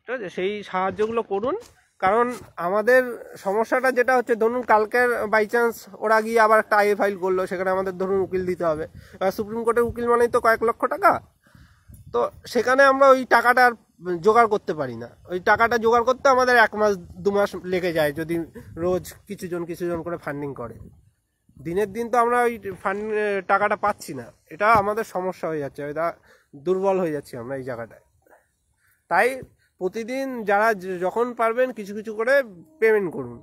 ঠিক আছে, সেই সাহায্যগুলো করুন। কারণ আমাদের সমস্যাটা যেটা হচ্ছে, ধরুন কালকের বাই চান্স ওরা গিয়ে আবার একটা আইএ ফাইল করলো, সেখানে আমাদের ধরুন উকিল দিতে হবে। এবার সুপ্রিম কোর্টের উকিল মানেই তো কয়েক লক্ষ টাকা, তো সেখানে আমরা ওই টাকাটা আর জোগাড় করতে পারি না। ওই টাকাটা জোগাড় করতে আমাদের 1 মাস 2 মাস লেগে যায় যদি রোজ কিছুজন করে ফান্ডিং করে। দিনের দিন তো আমরা ওই টাকাটা পাচ্ছি না, এটা আমাদের সমস্যা হয়ে যাচ্ছে, এটা দুর্বল হয়ে যাচ্ছি আমরা এই জায়গাটায়। তাই প্রতিদিন যারা যখন পারবেন কিছু কিছু করে পেমেন্ট করুন।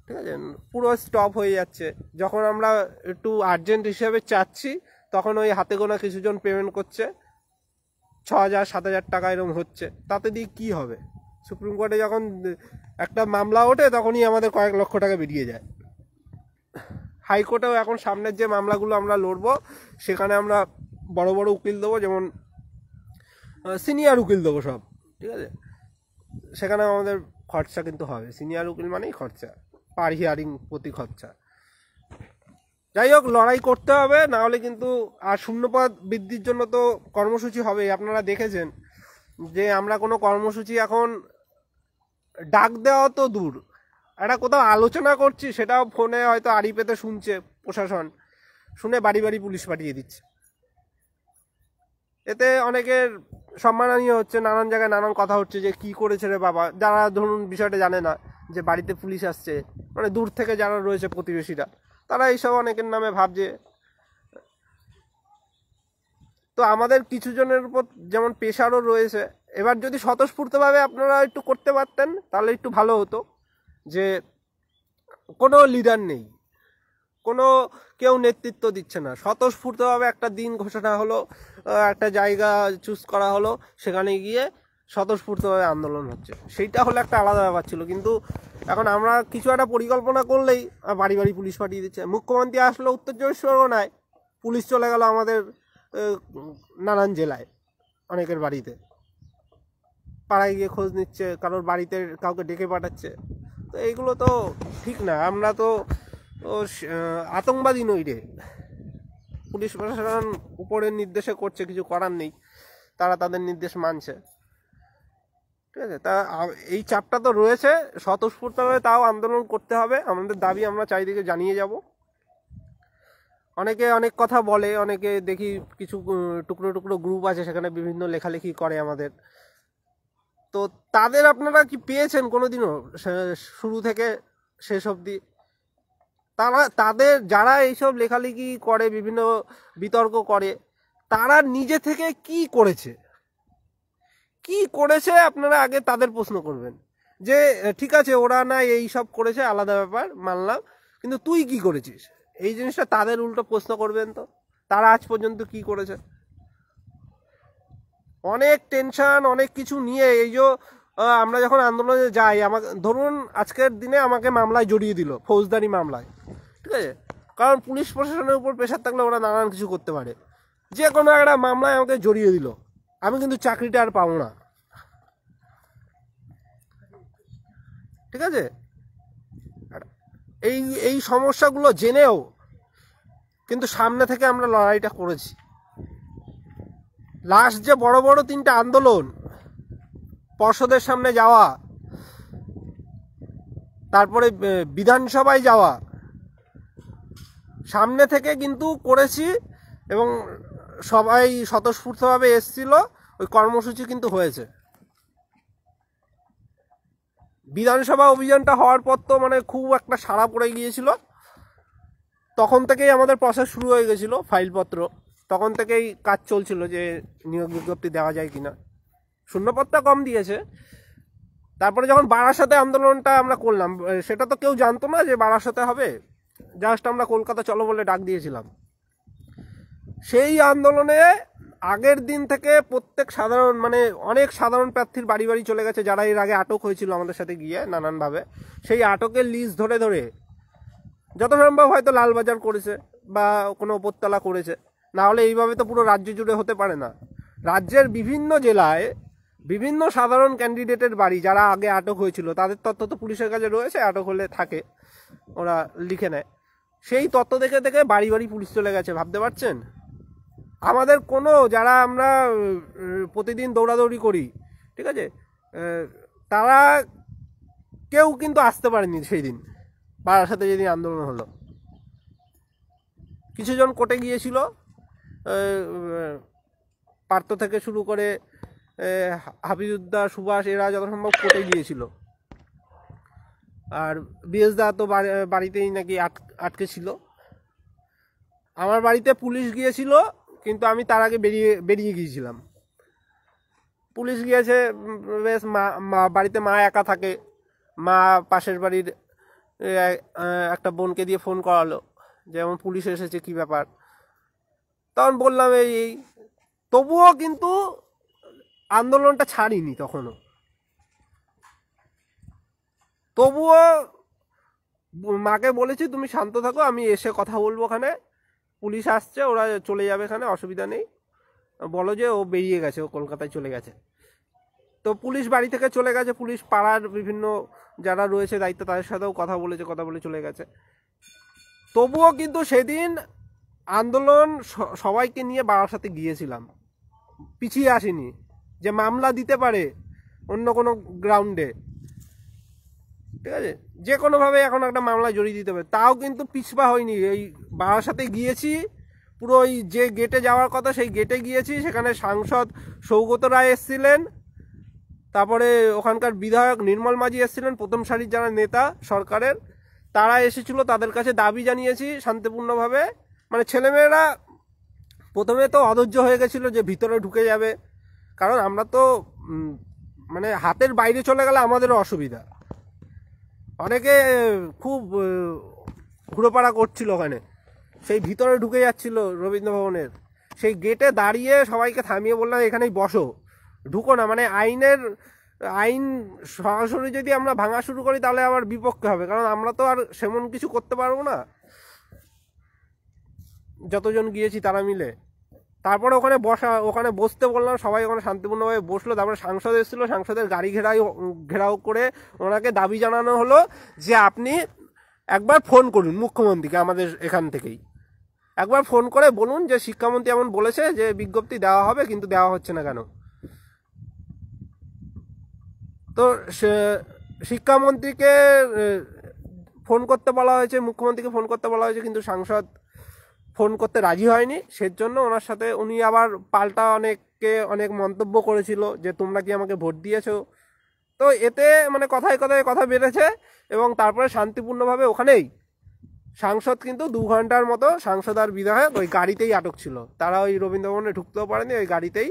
ঠিক আছে, পুরো স্টপ হয়ে যাচ্ছে। যখন আমরা একটু আর্জেন্ট হিসেবে চাচ্ছি, তখন ওই হাতে গোনা কিছুজন পেমেন্ট করছে, 6,000 7,000 টাকা এরকম হচ্ছে। তাতে দিয়ে কী হবে? সুপ্রিম কোর্টে যখন একটা মামলা ওঠে তখনই আমাদের কয়েক লক্ষ টাকা বেরিয়ে যায়। হাইকোর্টেও এখন সামনের যে মামলাগুলো আমরা লড়বো, সেখানে আমরা বড় বড় উকিল দেবো, যেমন সিনিয়র উকিল দেবো সব। ঠিক আছে, সেখানে আমাদের খরচা কিন্তু হবে। সিনিয়র উকিল মানেই খরচা, পার হিয়ারিং প্রতি খরচা। যাই হোক, লড়াই করতে হবে, না হলে কিন্তু আর শূন্যপদ বৃদ্ধির জন্য তো কর্মসূচি হবে। আপনারা দেখেছেন যে আমরা কোনো কর্মসূচি এখন ডাক দেওয়া তো দূর, একটা কোথাও আলোচনা করছি সেটাও ফোনে হয়তো আড়ি পেতে শুনছে প্রশাসন, শুনে বাড়ি বাড়ি পুলিশ পাঠিয়ে দিচ্ছে। এতে অনেকের সম্মানহানি হচ্ছে, নানান জায়গায় নানান কথা হচ্ছে যে কি করেছে রে বাবা। যারা ধরুন বিষয়টা জানে না যে বাড়িতে পুলিশ আসছে, মানে দূর থেকে যারা রয়েছে প্রতিবেশীরা, তারা এইসব অনেকের নামে ভাবছে। তো আমাদের কিছু জনের উপর যেমন প্রেশারও রয়েছে। এবার যদি স্বতঃস্ফূর্তভাবে আপনারা একটু করতে পারতেন তাহলে একটু ভালো হতো, যে কোনো লিডার নেই, কোনো কেউ নেতৃত্ব দিচ্ছে না, স্বতঃস্ফূর্তভাবে একটা দিন ঘোষণা হলো, একটা জায়গা চুজ করা হলো, সেখানে গিয়ে স্বতঃস্ফূর্তভাবে আন্দোলন হচ্ছে, সেইটা হলো একটা আলাদা ব্যাপার ছিল। কিন্তু এখন আমরা কিছু একটা পরিকল্পনা করলেই বাড়ি বাড়ি পুলিশ পাঠিয়ে দিচ্ছে। মুখ্যমন্ত্রী আসলো উত্তর 24 পরগনায়, পুলিশ চলে গেল আমাদের নানান জেলায়, অনেকের বাড়িতে পাড়ায় গিয়ে খোঁজ নিচ্ছে, কারোর বাড়িতে কাউকে ডেকে পাঠাচ্ছে। তো এইগুলো তো ঠিক না। আমরা তো আতঙ্কবাদী নই রে। পুলিশ প্রশাসন উপরের নির্দেশে করছে, কিছু করার নেই, তারা তাদের নির্দেশ মানছে। ঠিক আছে, তা এই চাপটা তো রয়েছে, স্বতঃস্ফূর্তভাবে তাও আন্দোলন করতে হবে। আমাদের দাবি আমরা চারিদিকে জানিয়ে যাব। অনেকে অনেক কথা বলে, অনেকে দেখি কিছু টুকরো টুকরো গ্রুপ আছে, সেখানে বিভিন্ন লেখালেখি করে আমাদের। তো তাদের আপনারা কি পেয়েছেন কোনোদিনও শুরু থেকে শেষ অবধি? তাদের যারা এইসব লেখালেখি করে, বিভিন্ন বিতর্ক করে, তারা নিজে থেকে কি করেছে আপনারা আগে তাদের প্রশ্ন করবেন। যে ঠিক আছে ওরা না এই সব করেছে, আলাদা ব্যাপার, মানলাম, কিন্তু তুই কি করেছিস, এই জিনিসটা তাদের উল্টো প্রশ্ন করবেন। তো তারা আজ পর্যন্ত কি করেছে? অনেক টেনশন, অনেক কিছু নিয়ে এই যে আমরা যখন আন্দোলনে যাই, আমাকে ধরুন আজকের দিনে আমাকে মামলায় জড়িয়ে দিল, ফৌজদারি মামলায়। ঠিক আছে, কারণ পুলিশ প্রশাসনের উপর প্রেশার থাকলে ওরা নানান কিছু করতে পারে। যে কোনো একটা মামলায় আমাকে জড়িয়ে দিল, আমি কিন্তু চাকরিটা আর পাবো না। ঠিক আছে, এই এই সমস্যাগুলো জেনেও কিন্তু সামনে থেকে আমরা লড়াইটা করেছি। লাস্ট যে বড় বড় 3টা আন্দোলন, পর্ষদের সামনে যাওয়া, তারপরে বিধানসভায় যাওয়া, সামনে থেকে কিন্তু করেছি, এবং সবাই স্বতঃস্ফূর্তভাবে এসেছিল, ওই কর্মসূচি কিন্তু হয়েছে। বিধানসভা অভিযানটা হওয়ার পর তো মানে খুব একটা সাড়া পড়ে গিয়েছিল, তখন থেকেই আমাদের প্রসেস শুরু হয়ে গেছিলো, ফাইলপত্র তখন থেকেই কাজ চলছিল যে নিয়োগ বিজ্ঞপ্তি দেওয়া যায় কিনা। শূন্যপদটা কম দিয়েছে। তারপরে যখন বারাসাতে আন্দোলনটা আমরা করলাম, সেটা তো কেউ জানতো না যে বারাসাতে হবে, জাস্ট আমরা কলকাতা চলো বলে ডাক দিয়েছিলাম। সেই আন্দোলনে আগের দিন থেকে প্রত্যেক সাধারণ, মানে অনেক সাধারণ প্রার্থীর বাড়ি বাড়ি চলে গেছে, যারা এর আগে আটক হয়েছিল আমাদের সাথে গিয়ে নানানভাবে, সেই আটকের লিস্ট ধরে ধরে যত সম্ভব হয়তো লালবাজার করেছে বা কোনো উপরতলা করেছে, না হলে এইভাবে তো পুরো রাজ্য জুড়ে হতে পারে না। রাজ্যের বিভিন্ন জেলায় বিভিন্ন সাধারণ ক্যান্ডিডেটের বাড়ি যারা আগে আটক হয়েছিল তাদের তথ্য তো পুলিশের কাছে রয়েছে, আটক হলে থাকে, ওরা লিখে নেয়। সেই তথ্য দেখে দেখে বাড়ি বাড়ি পুলিশ চলে গেছে, ভাবতে পারছেন? আমাদের কোনো যারা আমরা প্রতিদিন দৌড়াদৌড়ি করি, ঠিক আছে, তারা কেউ কিন্তু আসতে পারেনি সেই দিন, বারাসাতে যেদিন আন্দোলন হলো। কিছুজন কোর্টে গিয়েছিল, পার্থ থেকে শুরু করে হাফিজুদ্দা, সুভাষ, এরা যত সম্ভব কোর্টে গিয়েছিল। আর বিএসদা তো বাড়িতেই নাকি আটকে ছিল। আমার বাড়িতে পুলিশ গিয়েছিল, কিন্তু আমি তার আগে বেরিয়ে গিয়েছিলাম। পুলিশ গিয়েছে, বেশ বাড়িতে মা একা থাকে, মা পাশের বাড়ির একটা বোনকে দিয়ে ফোন করালো যেমন পুলিশ এসেছে, কি ব্যাপার। তখন বললাম এই, তবুও কিন্তু আন্দোলনটা ছাড়িনি তখনও। তবুও মাকে বলেছি তুমি শান্ত থাকো, আমি এসে কথা বলবো, ওখানে পুলিশ আসছে, ওরা চলে যাবে, এখানে অসুবিধা নেই, বলো যে ও বেরিয়ে গেছে, ও কলকাতায় চলে গেছে। তো পুলিশ বাড়ি থেকে চলে গেছে, পুলিশ পাড়ার বিভিন্ন যারা রয়েছে দায়িত্ব তাদের সাথেও কথা বলে চলে গেছে। তবুও কিন্তু সেদিন আন্দোলন সবাইকে নিয়ে বারাসাতে গিয়েছিলাম, পিছিয়ে আসিনি যে মামলা দিতে পারে অন্য কোনো গ্রাউন্ডে, ঠিক আছে, যে কোনোভাবে এখন একটা মামলা জড়িয়ে দিতে হবে, তাও কিন্তু পিছপা হয়নি। এই বারাসাতে গিয়েছি, পুরো ওই যে গেটে যাওয়ার কথা সেই গেটে গিয়েছি, সেখানে সাংসদ সৌগত রায় এসেছিলেন, তারপরে ওখানকার বিধায়ক নির্মল মাঝি এসেছিলেন, প্রথম সারির যারা নেতা সরকারের তারা এসেছিল, তাদের কাছে দাবি জানিয়েছি শান্তিপূর্ণভাবে। মানে ছেলেমেয়েরা প্রথমে তো অধৈর্য হয়ে গেছিল যে ভিতরে ঢুকে যাবে, কারণ আমরা তো মানে হাতের বাইরে চলে গেলে আমাদেরও অসুবিধা। অনেকে খুব ঘুরোপাড়া করছিল ওখানে, সেই ভিতরে ঢুকে যাচ্ছিল রবীন্দ্র ভবনের। সেই গেটে দাঁড়িয়ে সবাইকে থামিয়ে বললাম এখানেই বসো, ঢুকো না। মানে আইন সরাসরি যদি আমরা ভাঙা শুরু করি তাহলে আবার বিপক্ষে হবে, কারণ আমরা তো আর সেমন কিছু করতে পারবো না যতজন গিয়েছি তারা মিলে। তারপরে ওখানে বসতে বললাম, সবাই ওখানে শান্তিপূর্ণভাবে বসলো। তারপরে সাংসদ এসেছিলো, সাংসদের গাড়ি ঘেরাও করে ওনাকে দাবি জানানো হলো যে আপনি একবার ফোন করুন মুখ্যমন্ত্রীকে, আমাদের এখান থেকেই একবার ফোন করে বলুন যে শিক্ষামন্ত্রী এমন বলেছে যে বিজ্ঞপ্তি দেওয়া হবে, কিন্তু দেওয়া হচ্ছে না কেন। তো শিক্ষামন্ত্রীকে ফোন করতে বলা হয়েছে, মুখ্যমন্ত্রীকে ফোন করতে বলা হয়েছে, কিন্তু সাংসদ ফোন করতে রাজি হয়নি। সেজন্য ওনার সাথে উনি আবার পাল্টা অনেক মন্তব্য করেছিল যে তোমরা কি আমাকে ভোট দিয়েছো। তো এতে মানে কথায় কথায় কথা বেড়েছে, এবং তারপরে শান্তিপূর্ণভাবে ওখানেই সাংসদ কিন্তু 2 ঘন্টার মতো, সাংসদ আর বিধায়ক ওই গাড়িতেই আটক ছিল। তারা ওই রবীন্দ্রভবনে ঢুকতেও পারেনি, ওই গাড়িতেই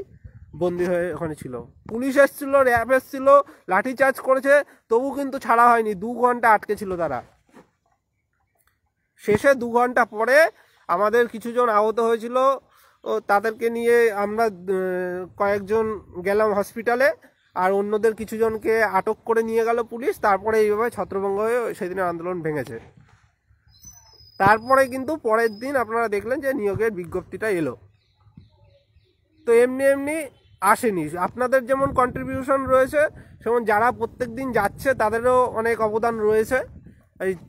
বন্দি হয়ে ওখানে ছিল। পুলিশ এসেছিল, র্যাব এসেছিল, লাঠিচার্জ করেছে, তবু কিন্তু ছাড়া হয়নি। 2 ঘন্টা আটকে ছিল তারা। শেষে 2 ঘন্টা পরে আমাদের কিছুজন আহত হয়েছিল, ও তাদেরকে নিয়ে আমরা কয়েকজন গেলাম হসপিটালে, আর অন্যদের কিছুজনকে আটক করে নিয়ে গেল পুলিশ। তারপরে এইভাবে ছত্রভঙ্গ হয়ে সেদিনের আন্দোলন ভেঙেছে। তারপরে কিন্তু পরের দিন আপনারা দেখলেন যে নিয়োগের বিজ্ঞপ্তিটা এলো। তো এমনি আসেনি। আপনাদের যেমন কন্ট্রিবিউশন রয়েছে, যেমন যারা প্রত্যেক দিন যাচ্ছে তাদেরও অনেক অবদান রয়েছে।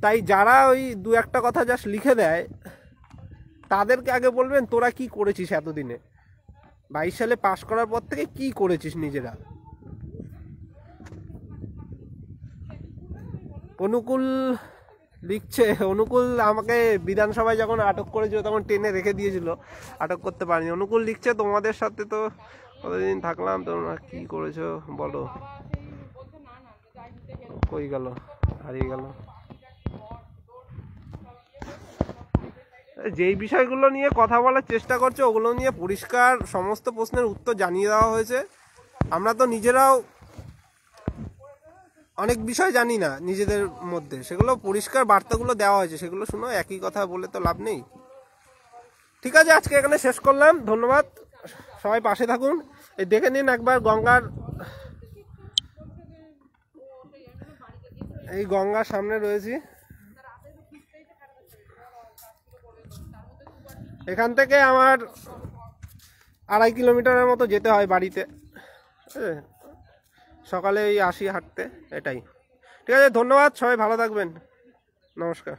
তাই যারা ওই 2-1টা কথা জাস্ট লিখে দেয় তাদেরকে আগে বলবেন তোরা কি করেছিস এতদিনে, 22 সালে পাশ করার পর থেকে কি করেছিস নিজেরা। অনুকূল লিখছে, অনুকূল আমাকে বিধানসভায় যখন আটক করেছিল তখন টেনে রেখে দিয়েছিল, আটক করতে পারিনি। অনুকূল লিখছে তোমাদের সাথে তো কতদিন থাকলাম, তোমরা কি করেছো বলো। কই গেল, হারিয়ে গেল। যেই বিষয়গুলো নিয়ে কথা বলার চেষ্টা করছে ওগুলো নিয়ে পরিষ্কার সমস্ত প্রশ্নের উত্তর জানিয়ে দেওয়া হয়েছে। আমরা তো নিজেরাও অনেক বিষয় জানি না নিজেদের মধ্যে, সেগুলো পরিষ্কার বার্তাগুলো দেওয়া হয়েছে, সেগুলো শুনো। একই কথা বলে তো লাভ নেই। ঠিক আছে, আজকে এখানে শেষ করলাম। ধন্যবাদ, সবাই পাশে থাকুন। এই দেখে নিন একবার গঙ্গার সামনে রয়েছি। এখান থেকে আমার 2.5 কিলোমিটারের মতো যেতে হয় বাড়িতে। সকালে এই আসি হাঁটতে, এটাই। ঠিক আছে, ধন্যবাদ, সবাই ভালো থাকবেন, নমস্কার।